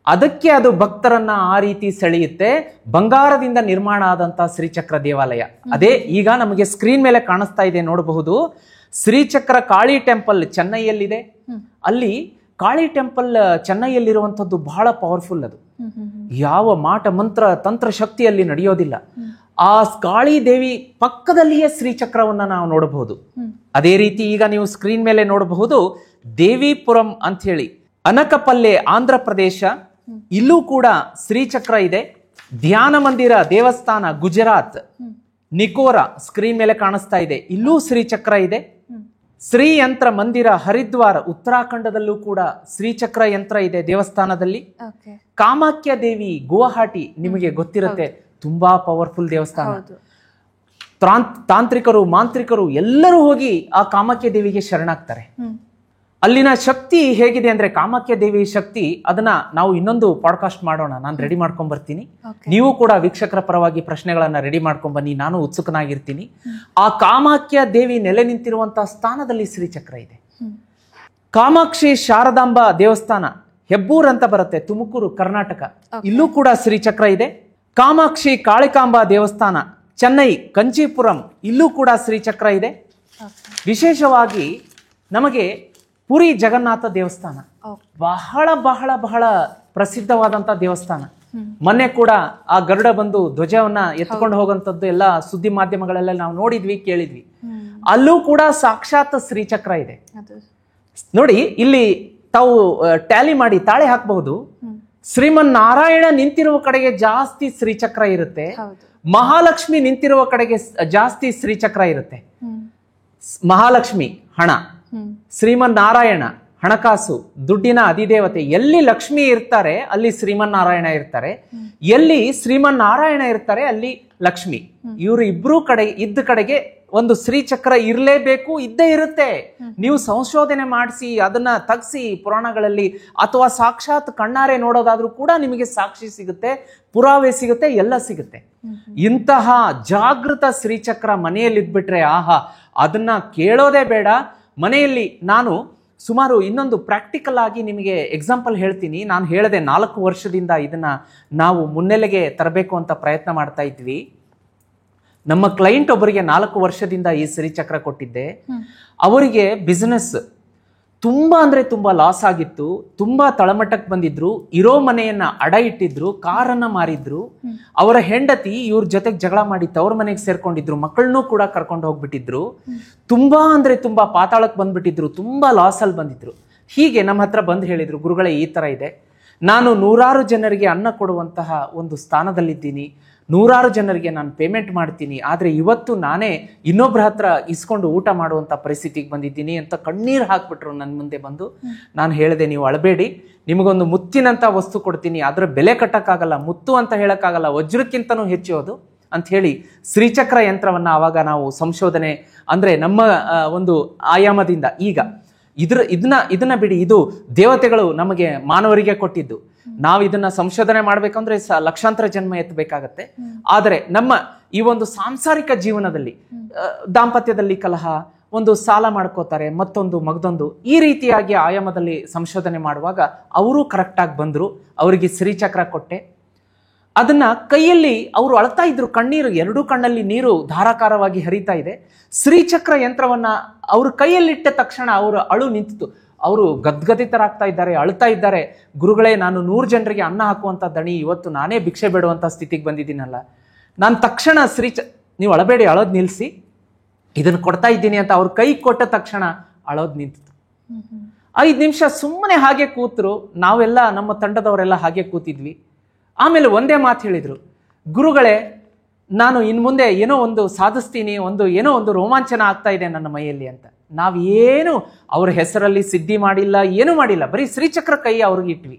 ಅದಕ್ಕೆ ಅದು ಭಕ್ತರನ್ನ ಆ ರೀತಿ ಸೆಳೆಯುತ್ತೆ. ಬಂಗಾರದಿಂದ ನಿರ್ಮಾಣ ಆದಂತಹ ಶ್ರೀಚಕ್ರ ದೇವಾಲಯ ಅದೇ ಈಗ ನಮಗೆ ಸ್ಕ್ರೀನ್ ಮೇಲೆ ಕಾಣಿಸ್ತಾ ಇದೆ, ನೋಡಬಹುದು. ಶ್ರೀಚಕ್ರ ಕಾಳಿ ಟೆಂಪಲ್ ಚೆನ್ನೈಯಲ್ಲಿದೆ. ಅಲ್ಲಿ ಕಾಳಿ ಟೆಂಪಲ್ ಚೆನ್ನೈಯಲ್ಲಿರುವಂಥದ್ದು ಬಹಳ ಪವರ್ಫುಲ್. ಅದು ಯಾವ ಮಾಟ ಮಂತ್ರ ತಂತ್ರ ಶಕ್ತಿಯಲ್ಲಿ ನಡೆಯೋದಿಲ್ಲ. ಆ ಕಾಳಿ ದೇವಿ ಪಕ್ಕದಲ್ಲಿಯೇ ಶ್ರೀಚಕ್ರವನ್ನ ನಾವು ನೋಡಬಹುದು. ಅದೇ ರೀತಿ ಈಗ ನೀವು ಸ್ಕ್ರೀನ್ ಮೇಲೆ ನೋಡಬಹುದು, ದೇವಿಪುರಂ ಅಂತ ಹೇಳಿ, ಅನಕಪಲ್ಲೆ, ಆಂಧ್ರ ಪ್ರದೇಶ, ಇಲ್ಲೂ ಕೂಡ ಶ್ರೀಚಕ್ರ ಇದೆ. ಧ್ಯಾನ ಮಂದಿರ ದೇವಸ್ಥಾನ ಗುಜರಾತ್, ನಿಕೋರಾ ಸ್ಕ್ರೀನ್ ಮೇಲೆ ಕಾಣಿಸ್ತಾ ಇದೆ, ಇಲ್ಲೂ ಶ್ರೀಚಕ್ರ ಇದೆ. ಶ್ರೀ ಯಂತ್ರ ಮಂದಿರ ಹರಿದ್ವಾರ, ಉತ್ತರಾಖಂಡದಲ್ಲೂ ಕೂಡ ಶ್ರೀಚಕ್ರ ಯಂತ್ರ ಇದೆ ದೇವಸ್ಥಾನದಲ್ಲಿ. ಕಾಮಾಖ್ಯ ದೇವಿ ಗುವಾಹಟಿ, ನಿಮಗೆ ಗೊತ್ತಿರುತ್ತೆ, ತುಂಬಾ ಪವರ್ಫುಲ್ ದೇವಸ್ಥಾನ. ತಾಂತ್ರಿಕರು, ಮಾಂತ್ರಿಕರು ಎಲ್ಲರೂ ಹೋಗಿ ಆ ಕಾಮಾಖ್ಯ ದೇವಿಗೆ ಶರಣಾಗ್ತಾರೆ. ಅಲ್ಲಿನ ಶಕ್ತಿ ಹೇಗಿದೆ ಅಂದ್ರೆ, ಕಾಮಾಖ್ಯ ದೇವಿ ಶಕ್ತಿ, ಅದನ್ನ ನಾವು ಇನ್ನೊಂದು ಪಾಡ್ಕಾಸ್ಟ್ ಮಾಡೋಣ. ನಾನು ರೆಡಿ ಮಾಡ್ಕೊಂಡ್ ಬರ್ತೀನಿ. ನೀವು ಕೂಡ ವೀಕ್ಷಕರ ಪರವಾಗಿ ಪ್ರಶ್ನೆಗಳನ್ನ ರೆಡಿ ಮಾಡ್ಕೊಂಡ್ ಬನ್ನಿ, ನಾನು ಉತ್ಸುಕನಾಗಿರ್ತೀನಿ. ಆ ಕಾಮಾಖ್ಯ ದೇವಿ ನೆಲೆ ನಿಂತಿರುವಂತಹ ಸ್ಥಾನದಲ್ಲಿ ಶ್ರೀಚಕ್ರ ಇದೆ. ಕಾಮಾಕ್ಷಿ ಶಾರದಾಂಬ ದೇವಸ್ಥಾನ ಹೆಬ್ಬೂರ್ ಅಂತ ಬರುತ್ತೆ, ತುಮಕೂರು, ಕರ್ನಾಟಕ, ಇಲ್ಲೂ ಕೂಡ ಶ್ರೀಚಕ್ರ ಇದೆ. ಕಾಮಾಕ್ಷಿ ಕಾಳಿಕಾಂಬಾ ದೇವಸ್ಥಾನ ಚೆನ್ನೈ, ಕಂಚೀಪುರಂ, ಇಲ್ಲೂ ಕೂಡ ಶ್ರೀಚಕ್ರ ಇದೆ. ವಿಶೇಷವಾಗಿ ನಮಗೆ ಪುರಿ ಜಗನ್ನಾಥ ದೇವಸ್ಥಾನ ಬಹಳ ಬಹಳ ಬಹಳ ಪ್ರಸಿದ್ಧವಾದಂತ ದೇವಸ್ಥಾನ. ಮೊನ್ನೆ ಕೂಡ ಆ ಗರುಡ ಬಂದು ಧ್ವಜವನ್ನ ಎತ್ಕೊಂಡು ಹೋಗುವಂತದ್ದು ಎಲ್ಲ ಸುದ್ದಿ ಮಾಧ್ಯಮಗಳೆಲ್ಲ ನಾವು ನೋಡಿದ್ವಿ, ಕೇಳಿದ್ವಿ. ಅಲ್ಲೂ ಕೂಡ ಸಾಕ್ಷಾತ್ ಶ್ರೀಚಕ್ರ ಇದೆ. ನೋಡಿ, ಇಲ್ಲಿ ತಾವು ಟ್ಯಾಲಿ ಮಾಡಿ ತಾಳೆ ಹಾಕಬಹುದು. ಶ್ರೀಮನ್ ನಾರಾಯಣ ನಿಂತಿರುವ ಕಡೆಗೆ ಜಾಸ್ತಿ ಶ್ರೀಚಕ್ರ ಇರುತ್ತೆ, ಮಹಾಲಕ್ಷ್ಮಿ ನಿಂತಿರುವ ಕಡೆಗೆ ಜಾಸ್ತಿ ಶ್ರೀಚಕ್ರ ಇರುತ್ತೆ. ಮಹಾಲಕ್ಷ್ಮಿ ಹಣ, ಶ್ರೀಮನ್ ನಾರಾಯಣ ಹಣಕಾಸು, ದುಡ್ಡಿನ ಅಧಿದೇವತೆ. ಎಲ್ಲಿ ಲಕ್ಷ್ಮಿ ಇರ್ತಾರೆ ಅಲ್ಲಿ ಶ್ರೀಮನ್ ನಾರಾಯಣ ಇರ್ತಾರೆ, ಎಲ್ಲಿ ಶ್ರೀಮನ್ ನಾರಾಯಣ ಇರ್ತಾರೆ ಅಲ್ಲಿ ಲಕ್ಷ್ಮಿ. ಇವರು ಇಬ್ರು ಕಡೆ ಇದ್ದ ಕಡೆಗೆ ಒಂದು ಶ್ರೀಚಕ್ರ ಇರಲೇಬೇಕು, ಇದ್ದೇ ಇರುತ್ತೆ. ನೀವು ಸಂಶೋಧನೆ ಮಾಡಿಸಿ ಅದನ್ನ ತಗ್ಸಿ ಪುರಾಣಗಳಲ್ಲಿ ಅಥವಾ ಸಾಕ್ಷಾತ್ ಕಣ್ಣಾರೆ ನೋಡೋದಾದ್ರೂ ಕೂಡ ನಿಮಗೆ ಸಾಕ್ಷಿ ಸಿಗುತ್ತೆ, ಪುರಾವೆ ಸಿಗುತ್ತೆ, ಎಲ್ಲ ಸಿಗುತ್ತೆ. ಇಂತಹ ಜಾಗೃತ ಶ್ರೀಚಕ್ರ ಮನೆಯಲ್ಲಿ ಇದ್ಬಿಟ್ರೆ ಆಹಾ, ಅದನ್ನ ಕೇಳೋದೇ ಬೇಡ. ಮನೆಯಲ್ಲಿ ನಾನು ಸುಮಾರು ಇನ್ನೊಂದು ಪ್ರಾಕ್ಟಿಕಲ್ ಆಗಿ ನಿಮಗೆ ಎಕ್ಸಾಂಪಲ್ ಹೇಳ್ತೀನಿ. ನಾನು ಹೇಳಿದೆ 4 ವರ್ಷದಿಂದ ಇದನ್ನ ನಾವು ಮುನ್ನೆಲೆಗೆ ತರಬೇಕು ಅಂತ ಪ್ರಯತ್ನ ಮಾಡ್ತಾ ಇದ್ವಿ. ನಮ್ಮ ಕ್ಲೈಂಟ್ ಒಬ್ಬರಿಗೆ 4 ವರ್ಷದಿಂದ ಈ ಶ್ರೀಚಕ್ರ ಕೊಟ್ಟಿದ್ದೆ. ಅವರಿಗೆ ಬಿಸ್ನೆಸ್ ತುಂಬಾ ಅಂದ್ರೆ ತುಂಬಾ ಲಾಸ್ ಆಗಿತ್ತು, ತುಂಬಾ ತಳಮಟ್ಟಕ್ಕೆ ಬಂದಿದ್ರು, ಇರೋ ಮನೆಯನ್ನ ಅಡ ಇಟ್ಟಿದ್ರು, ಕಾರನ್ನ ಮಾರಿದ್ರು, ಅವರ ಹೆಂಡತಿ ಇವ್ರ ಜೊತೆಗೆ ಜಗಳ ಮಾಡಿ ತವ್ರ ಮನೆಗೆ ಸೇರ್ಕೊಂಡಿದ್ರು, ಮಕ್ಕಳನ್ನೂ ಕೂಡ ಕರ್ಕೊಂಡು ಹೋಗ್ಬಿಟ್ಟಿದ್ರು, ತುಂಬಾ ಅಂದ್ರೆ ತುಂಬಾ ಪಾತಾಳಕ್ಕೆ ಬಂದ್ಬಿಟ್ಟಿದ್ರು, ತುಂಬಾ ಲಾಸ್ ಅಲ್ಲಿ ಬಂದಿದ್ರು. ಹೀಗೆ ನಮ್ಮ ಹತ್ರ ಬಂದು ಹೇಳಿದ್ರು, ಗುರುಗಳೇ ಈ ತರ ಇದೆ, ನಾನು 100 ಜನರಿಗೆ ಅನ್ನ ಕೊಡುವಂತಹ ಒಂದು ಸ್ಥಾನದಲ್ಲಿದ್ದೀನಿ, 100 ಜನರಿಗೆ ನಾನು ಪೇಮೆಂಟ್ ಮಾಡ್ತೀನಿ, ಆದರೆ ಇವತ್ತು ನಾನೇ ಇನ್ನೊಬ್ಬರ ಹತ್ರ ಇಸ್ಕೊಂಡು ಊಟ ಮಾಡುವಂಥ ಪರಿಸ್ಥಿತಿಗೆ ಬಂದಿದ್ದೀನಿ ಅಂತ ಕಣ್ಣೀರು ಹಾಕ್ಬಿಟ್ರು ನನ್ನ ಮುಂದೆ ಬಂದು. ನಾನು ಹೇಳಿದೆ, ನೀವು ಅಳಬೇಡಿ, ನಿಮಗೊಂದು ಮುತ್ತಿನಂಥ ವಸ್ತು ಕೊಡ್ತೀನಿ, ಅದರ ಬೆಲೆ ಕಟ್ಟಕ್ಕಾಗಲ್ಲ, ಮುತ್ತು ಅಂತ ಹೇಳಕ್ಕಾಗಲ್ಲ, ವಜ್ರಕ್ಕಿಂತನೂ ಹೆಚ್ಚು ಅದು ಅಂತ ಹೇಳಿ ಶ್ರೀಚಕ್ರ ಯಂತ್ರವನ್ನು ಆವಾಗ ನಾವು ಸಂಶೋಧನೆ ಅಂದರೆ ನಮ್ಮ ಒಂದು ಆಯಾಮದಿಂದ ಈಗ ಇದನ್ನ ಬಿಡಿ, ಇದು ದೇವತೆಗಳು ನಮಗೆ ಮಾನವರಿಗೆ ಕೊಟ್ಟಿದ್ದು, ನಾವು ಇದನ್ನ ಸಂಶೋಧನೆ ಮಾಡ್ಬೇಕಂದ್ರೆ ಲಕ್ಷಾಂತರ ಜನ್ಮ ಎತ್ತಬೇಕಾಗತ್ತೆ. ಆದರೆ ನಮ್ಮ ಈ ಒಂದು ಸಾಂಸಾರಿಕ ಜೀವನದಲ್ಲಿ ದಾಂಪತ್ಯದಲ್ಲಿ ಕಲಹ, ಒಂದು ಸಾಲ ಮಾಡ್ಕೋತಾರೆ, ಮತ್ತೊಂದು ಮಗದೊಂದು, ಈ ರೀತಿಯಾಗಿ ಆಯಾಮದಲ್ಲಿ ಸಂಶೋಧನೆ ಮಾಡುವಾಗ ಅವರು ಕರೆಕ್ಟಾಗಿ ಬಂದರು. ಅವರಿಗೆ ಶ್ರೀಚಕ್ರ ಕೊಟ್ಟೆ. ಅದನ್ನ ಕೈಯಲ್ಲಿ ಅವರು ಅಳ್ತಾ ಇದ್ರು, ಕಣ್ಣೀರು, ಎರಡೂ ಕಣ್ಣಲ್ಲಿ ನೀರು ಧಾರಾಕಾರವಾಗಿ ಹರಿತಾ ಇದೆ. ಶ್ರೀಚಕ್ರ ಯಂತ್ರವನ್ನ ಅವ್ರ ಕೈಯಲ್ಲಿಟ್ಟ ತಕ್ಷಣ ಅವರ ಅಳು ನಿಂತಿತು. ಅವರು ಗದ್ಗದಿತರಾಗ್ತಾ ಇದ್ದಾರೆ, ಅಳ್ತಾ ಇದ್ದಾರೆ. ಗುರುಗಳೇ, ನಾನು 100 ಜನರಿಗೆ ಅನ್ನ ಹಾಕುವಂತ ದಣಿ, ಇವತ್ತು ನಾನೇ ಭಿಕ್ಷೆ ಬೇಡುವಂತ ಸ್ಥಿತಿಗೆ ಬಂದಿದ್ದೀನಲ್ಲ. ನಾನು ತಕ್ಷಣ ನೀವು ಅಳಬೇಡಿ, ಅಳೋದ್ ನಿಲ್ಸಿ, ಇದನ್ನು ಕೊಡ್ತಾ ಇದ್ದೀನಿ ಅಂತ ಅವ್ರ ಕೈ ಕೊಟ್ಟ ತಕ್ಷಣ ಅಳೋದ್ ನಿಂತಿತು. 5 ನಿಮಿಷ ಸುಮ್ಮನೆ ಹಾಗೆ ಕೂತ್ರು. ನಾವೆಲ್ಲ ನಮ್ಮ ತಂಡದವರೆಲ್ಲ ಹಾಗೆ ಕೂತಿದ್ವಿ. ಆಮೇಲೆ ಒಂದೇ ಮಾತು ಹೇಳಿದ್ರು, ಗುರುಗಳೇ, ನಾನು ಇನ್ನು ಮುಂದೆ ಏನೋ ಒಂದು ಸಾಧಿಸ್ತೀನಿ, ಏನೋ ಒಂದು ರೋಮಾಂಚನ ಆಗ್ತಾ ಇದೆ ನನ್ನ ಮೈಯಲ್ಲಿ ಅಂತ. ನಾವೇನು ಅವ್ರ ಹೆಸರಲ್ಲಿ ಸಿದ್ಧಿ ಮಾಡಿಲ್ಲ, ಏನು ಮಾಡಿಲ್ಲ, ಬರೀ ಶ್ರೀಚಕ್ರ ಕೈ ಅವ್ರಿಗೆ ಇಟ್ವಿ.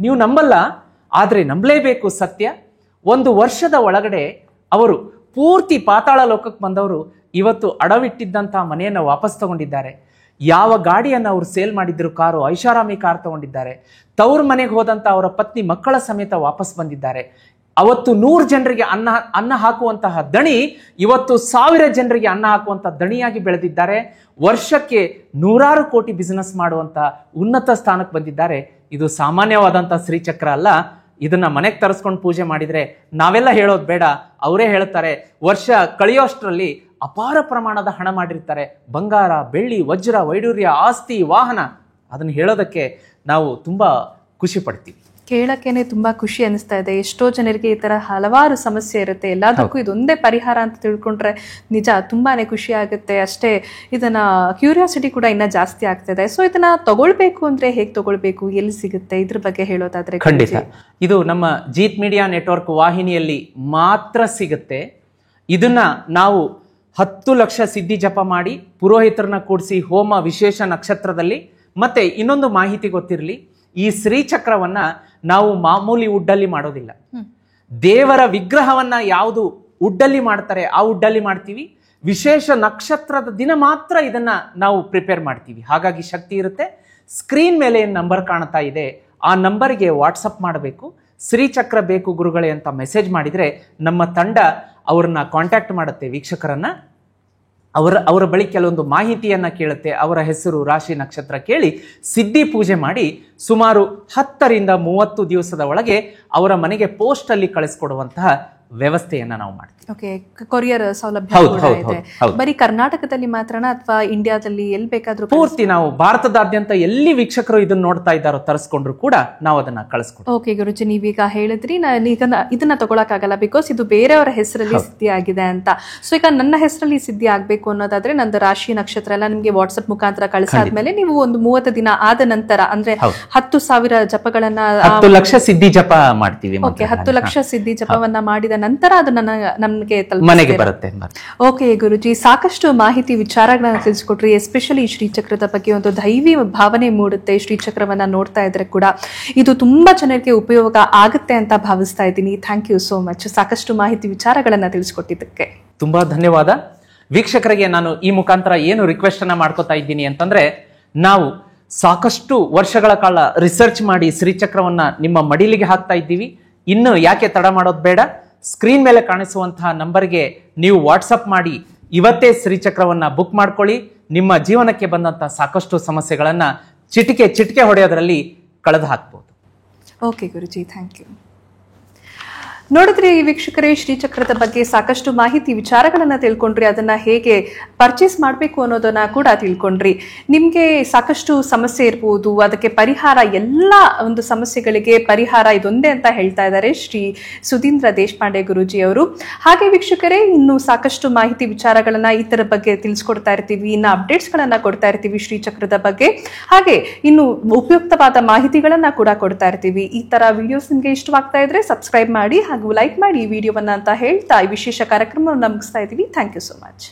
ನೀವು ನಂಬಲ್ಲ, ಆದ್ರೆ ನಂಬಲೇಬೇಕು ಸತ್ಯ. 1 ವರ್ಷದ ಒಳಗಡೆ ಅವರು ಪೂರ್ತಿ ಪಾತಾಳ ಲೋಕಕ್ಕೆ ಬಂದವರು ಇವತ್ತು ಅಡವಿಟ್ಟಿದ್ದಂತಹ ಮನೆಯನ್ನು ವಾಪಸ್ ತಗೊಂಡಿದ್ದಾರೆ. ಯಾವ ಗಾಡಿಯನ್ನು ಅವರು ಸೇಲ್ ಮಾಡಿದ್ರು, ಕಾರು, ಐಷಾರಾಮಿ ಕಾರ್ ತಗೊಂಡಿದ್ದಾರೆ. ತವ್ರ ಮನೆಗೆ ಹೋದಂತ ಅವರ ಪತ್ನಿ ಮಕ್ಕಳ ಸಮೇತ ವಾಪಸ್ ಬಂದಿದ್ದಾರೆ. ಅವತ್ತು 100 ಜನರಿಗೆ ಅನ್ನ ಹಾಕುವಂತಹ ದಣಿ ಇವತ್ತು 1000 ಜನರಿಗೆ ಅನ್ನ ಹಾಕುವಂತಹ ದಣಿಯಾಗಿ ಬೆಳೆದಿದ್ದಾರೆ. ವರ್ಷಕ್ಕೆ 100 ಕೋಟಿ ಬಿಸಿನೆಸ್ ಮಾಡುವಂತ ಉನ್ನತ ಸ್ಥಾನಕ್ಕೆ ಬಂದಿದ್ದಾರೆ. ಇದು ಸಾಮಾನ್ಯವಾದಂತಹ ಶ್ರೀಚಕ್ರ ಅಲ್ಲ. ಇದನ್ನ ಮನೆಗೆ ತರಿಸ್ಕೊಂಡು ಪೂಜೆ ಮಾಡಿದ್ರೆ ನಾವೆಲ್ಲ ಹೇಳೋದು ಬೇಡ, ಅವರೇ ಹೇಳ್ತಾರೆ. ವರ್ಷ ಕಳೆಯೋಷ್ಟರಲ್ಲಿ ಅಪಾರ ಪ್ರಮಾಣದ ಹಣ ಮಾಡಿರ್ತಾರೆ. ಬಂಗಾರ, ಬೆಳ್ಳಿ, ವಜ್ರ, ವೈಡೂರ್ಯ, ಆಸ್ತಿ, ವಾಹನ. ಅದನ್ನು ಹೇಳೋದಕ್ಕೆ ನಾವು ತುಂಬಾ ಖುಷಿ ಪಡ್ತೀವಿ. ಕೇಳಕ್ಕೇನೆ ತುಂಬಾ ಖುಷಿ ಅನಿಸ್ತಾ ಇದೆ. ಎಷ್ಟೋ ಜನರಿಗೆ ಈ ತರ ಹಲವಾರು ಸಮಸ್ಯೆ ಇರುತ್ತೆ, ಎಲ್ಲದಕ್ಕೂ ಇದೊಂದೇ ಪರಿಹಾರ ಅಂತ ತಿಳ್ಕೊಂಡ್ರೆ ನಿಜ ತುಂಬಾನೇ ಖುಷಿ ಆಗುತ್ತೆ. ಅಷ್ಟೇ ಇದನ್ನ ಕ್ಯೂರಿಯಾಸಿಟಿ ಕೂಡ ಇನ್ನ ಜಾಸ್ತಿ ಆಗ್ತಿದೆ. ಸೊ ಇದನ್ನ ತಗೊಳ್ಬೇಕು ಅಂದ್ರೆ ಹೇಗೆ ತಗೊಳ್ಬೇಕು, ಎಲ್ಲಿ ಸಿಗುತ್ತೆ, ಇದ್ರ ಬಗ್ಗೆ ಹೇಳೋದಾದ್ರೆ? ಖಂಡಿತ, ಇದು ನಮ್ಮ ಜೀತ್ ಮೀಡಿಯಾ ನೆಟ್ವರ್ಕ್ ವಾಹಿನಿಯಲ್ಲಿ ಮಾತ್ರ ಸಿಗುತ್ತೆ. ಇದನ್ನ ನಾವು 10 ಲಕ್ಷ ಸಿದ್ಧಿ ಜಪ ಮಾಡಿ ಪುರೋಹಿತರನ್ನ ಕೂಡಿಸಿ ಹೋಮ ವಿಶೇಷ ನಕ್ಷತ್ರದಲ್ಲಿ. ಮತ್ತೆ ಇನ್ನೊಂದು ಮಾಹಿತಿ ಗೊತ್ತಿರಲಿ, ಈ ಶ್ರೀಚಕ್ರವನ್ನ ನಾವು ಮಾಮೂಲಿ ಉಡ್ಡಲ್ಲಿ ಮಾಡೋದಿಲ್ಲ. ದೇವರ ವಿಗ್ರಹವನ್ನ ಯಾವುದು ಉಡ್ಡಲ್ಲಿ ಮಾಡ್ತಾರೆ ಆ ಉಡ್ಡಲ್ಲಿ ಮಾಡ್ತೀವಿ. ವಿಶೇಷ ನಕ್ಷತ್ರದ ದಿನ ಮಾತ್ರ ಇದನ್ನ ನಾವು ಪ್ರಿಪೇರ್ ಮಾಡ್ತೀವಿ. ಹಾಗಾಗಿ ಶಕ್ತಿ ಇರುತ್ತೆ. ಸ್ಕ್ರೀನ್ ಮೇಲೆ ಏನು ನಂಬರ್ ಕಾಣ್ತಾ ಇದೆ ಆ ನಂಬರ್ಗೆ ವಾಟ್ಸಪ್ ಮಾಡಬೇಕು. ಶ್ರೀಚಕ್ರ ಬೇಕು ಗುರುಗಳೇ ಅಂತ ಮೆಸೇಜ್ ಮಾಡಿದ್ರೆ ನಮ್ಮ ತಂಡ ಅವ್ರನ್ನ ಕಾಂಟ್ಯಾಕ್ಟ್ ಮಾಡುತ್ತೆ, ವೀಕ್ಷಕರನ್ನ. ಅವರ ಬಳಿ ಕೆಲವೊಂದು ಮಾಹಿತಿಯನ್ನ ಕೇಳುತ್ತೆ. ಅವರ ಹೆಸರು, ರಾಶಿ, ನಕ್ಷತ್ರ ಕೇಳಿ ಸಿದ್ಧಿ ಪೂಜೆ ಮಾಡಿ ಸುಮಾರು 10 ರಿಂದ 30 ದಿವಸದ ಒಳಗೆ ಅವರ ಮನೆಗೆ ಪೋಸ್ಟ್ ಅಲ್ಲಿ ಕಳಿಸ್ಕೊಡುವಂತಹ ವ್ಯವಸ್ಥೆಯನ್ನ ನಾವು ಮಾಡ್ತೀವಿ. ಓಕೆ, ಕೊರಿಯರ್ ಸೌಲಭ್ಯ ಕೂಡ ಇದೆ. ಬರೀ ಕರ್ನಾಟಕದಲ್ಲಿ ಮಾತ್ರನಾ ಅಥವಾ ಇಂಡಿಯಾದಲ್ಲಿ ಎಲ್ಲಿ ಬೇಕಾದ್ರೂ? ಪೂರ್ತಿ ನಾವು ಭಾರತದಾದ್ಯಂತ ಎಲ್ಲಿ ವೀಕ್ಷಕರು ಇದನ್ನ ನೋಡ್ತಾ ಇದ್ದಾರೋ ತರಿಸ್ಕೊಂಡ್ರು ಕೂಡ ನಾವು ಅದನ್ನ ಕಳಿಸ್ಕೊಡ್ತೀವಿ. ಓಕೆ ಗುರುಜಿ, ನೀವೀಗ ಹೇಳಿದ್ರಿ ಇದನ್ನ ತಗೊಳಕ್ಕಾಗಲ್ಲ ಬಿಕಾಸ್ ಇದು ಬೇರೆಯವರ ಹೆಸರಲ್ಲಿ ಸಿದ್ಧಿ ಆಗಿದೆ ಅಂತ. ಸೊ ಈಗ ನನ್ನ ಹೆಸರಲ್ಲಿ ಸಿದ್ಧಿ ಆಗ್ಬೇಕು ಅನ್ನೋದಾದ್ರೆ ನಂದು ರಾಶಿ, ನಕ್ಷತ್ರ ಎಲ್ಲ ನಿಮ್ಗೆ ವಾಟ್ಸ್ಆಪ್ ಮುಖಾಂತರ ಕಳಿಸಾದ್ಮೇಲೆ ನೀವು ಒಂದು 30 ದಿನ ಆದ ನಂತರ ಅಂದ್ರೆ 10,000 ಜಪಗಳನ್ನ 10 ಲಕ್ಷ ಸಿದ್ಧಿ ಜಪ ಮಾಡ್ತೀವಿ. ಓಕೆ, 10 ಲಕ್ಷ ಸಿದ್ಧಿ ಜಪವನ್ನ ಮಾಡಿದ ನಂತರ ಅದು ನಮಗೆ ಮನೆಗೆ ಬರುತ್ತೆ. ಓಕೆ ಗುರುಜಿ, ಸಾಕಷ್ಟು ಮಾಹಿತಿ ವಿಚಾರಗಳನ್ನ ತಿಳಿಸ್ಕೊಟ್ರಿ. ಎಸ್ಪೆಷಲಿ ಶ್ರೀಚಕ್ರದ ಬಗ್ಗೆ ಒಂದು ದೈವಿ ಭಾವನೆ ಮೂಡುತ್ತೆ. ಶ್ರೀಚಕ್ರವನ್ನ ನೋಡ್ತಾ ಇದ್ರೆ ಕೂಡ ಇದು ತುಂಬಾ ಜನರಿಗೆ ಉಪಯೋಗ ಆಗುತ್ತೆ ಅಂತ ಭಾವಿಸ್ತಾ ಇದ್ದೀನಿ. ಥ್ಯಾಂಕ್ ಯು ಸೋ ಮಚ್, ಸಾಕಷ್ಟು ಮಾಹಿತಿ ವಿಚಾರಗಳನ್ನ ತಿಳಿಸ್ಕೊಟ್ಟಿದ್ದಕ್ಕೆ ತುಂಬಾ ಧನ್ಯವಾದ. ವೀಕ್ಷಕರಿಗೆ ನಾನು ಈ ಮುಖಾಂತರ ಏನು ರಿಕ್ವೆಸ್ಟ್ ಅನ್ನ ಮಾಡ್ಕೋತಾ ಇದ್ದೀನಿ ಅಂತಂದ್ರೆ, ನಾವು ಸಾಕಷ್ಟು ವರ್ಷಗಳ ಕಾಲ ರಿಸರ್ಚ್ ಮಾಡಿ ಶ್ರೀಚಕ್ರವನ್ನ ನಿಮ್ಮ ಮಡಿಲಿಗೆ ಹಾಕ್ತಾ ಇದ್ದೀವಿ. ಇನ್ನು ಯಾಕೆ ತಡ ಮಾಡೋದು ಬೇಡ, ಸ್ಕ್ರೀನ್ ಮೇಲೆ ಕಾಣಿಸುವಂತಹ ನಂಬರ್ಗೆ ನೀವು ವಾಟ್ಸಪ್ ಮಾಡಿ ಇವತ್ತೇ ಶ್ರೀಚಕ್ರವನ್ನ ಬುಕ್ ಮಾಡ್ಕೊಳ್ಳಿ. ನಿಮ್ಮ ಜೀವನಕ್ಕೆ ಬಂದಂತಹ ಸಾಕಷ್ಟು ಸಮಸ್ಯೆಗಳನ್ನ ಚಿಟಿಕೆ ಹೊಡೆಯೋದ್ರಲ್ಲಿ ಕಳೆದು ಹಾಕ್ಬೋದು. Okay Guruji, thank you. ನೋಡಿದ್ರೆ ಈ ವೀಕ್ಷಕರೇ, ಶ್ರೀಚಕ್ರದ ಬಗ್ಗೆ ಸಾಕಷ್ಟು ಮಾಹಿತಿ ವಿಚಾರಗಳನ್ನ ತಿಳ್ಕೊಂಡ್ರಿ. ಅದನ್ನ ಹೇಗೆ ಪರ್ಚೇಸ್ ಮಾಡಬೇಕು ಅನ್ನೋದನ್ನ ಕೂಡ ತಿಳ್ಕೊಂಡ್ರಿ. ನಿಮ್ಗೆ ಸಾಕಷ್ಟು ಸಮಸ್ಯೆ ಇರ್ಬೋದು, ಅದಕ್ಕೆ ಪರಿಹಾರ, ಎಲ್ಲ ಒಂದು ಸಮಸ್ಯೆಗಳಿಗೆ ಪರಿಹಾರ ಇದೊಂದೇ ಅಂತ ಹೇಳ್ತಾ ಇದ್ದಾರೆ ಶ್ರೀ ಸುಧೀಂದ್ರ ದೇಶಪಾಂಡೆ ಗುರೂಜಿ ಅವರು. ಹಾಗೆ ವೀಕ್ಷಕರೇ, ಇನ್ನು ಸಾಕಷ್ಟು ಮಾಹಿತಿ ವಿಚಾರಗಳನ್ನ ಇದರ ಬಗ್ಗೆ ತಿಳಿಸ್ಕೊಡ್ತಾ ಇರ್ತೀವಿ, ಇನ್ನು ಅಪ್ಡೇಟ್ಸ್ ಗಳನ್ನ ಕೊಡ್ತಾ ಇರ್ತೀವಿ ಶ್ರೀಚಕ್ರದ ಬಗ್ಗೆ. ಹಾಗೆ ಇನ್ನು ಉಪಯುಕ್ತವಾದ ಮಾಹಿತಿಗಳನ್ನ ಕೂಡ ಕೊಡ್ತಾ ಇರ್ತೀವಿ. ಈ ತರ ವಿಡಿಯೋಸ್ ನಿಮ್ಗೆ ಇಷ್ಟವಾಗ್ತಾ ಇದ್ರೆ ಸಬ್ಸ್ಕ್ರೈಬ್ ಮಾಡಿ ಹಾಗೂ ಲೈಕ್ ಮಾಡಿ ಈ ವಿಡಿಯೋವನ್ನ ಅಂತ ಹೇಳ್ತಾ ಈ ವಿಶೇಷ ಕಾರ್ಯಕ್ರಮವನ್ನು ಮುಗಿಸ್ತಾ ಇದ್ದೀವಿ. Thank you so much.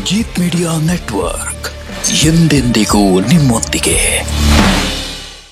Jeet media network ಎಂದೆಂದಿಗೂ ನಿಮ್ಮೊಂದಿಗೆ.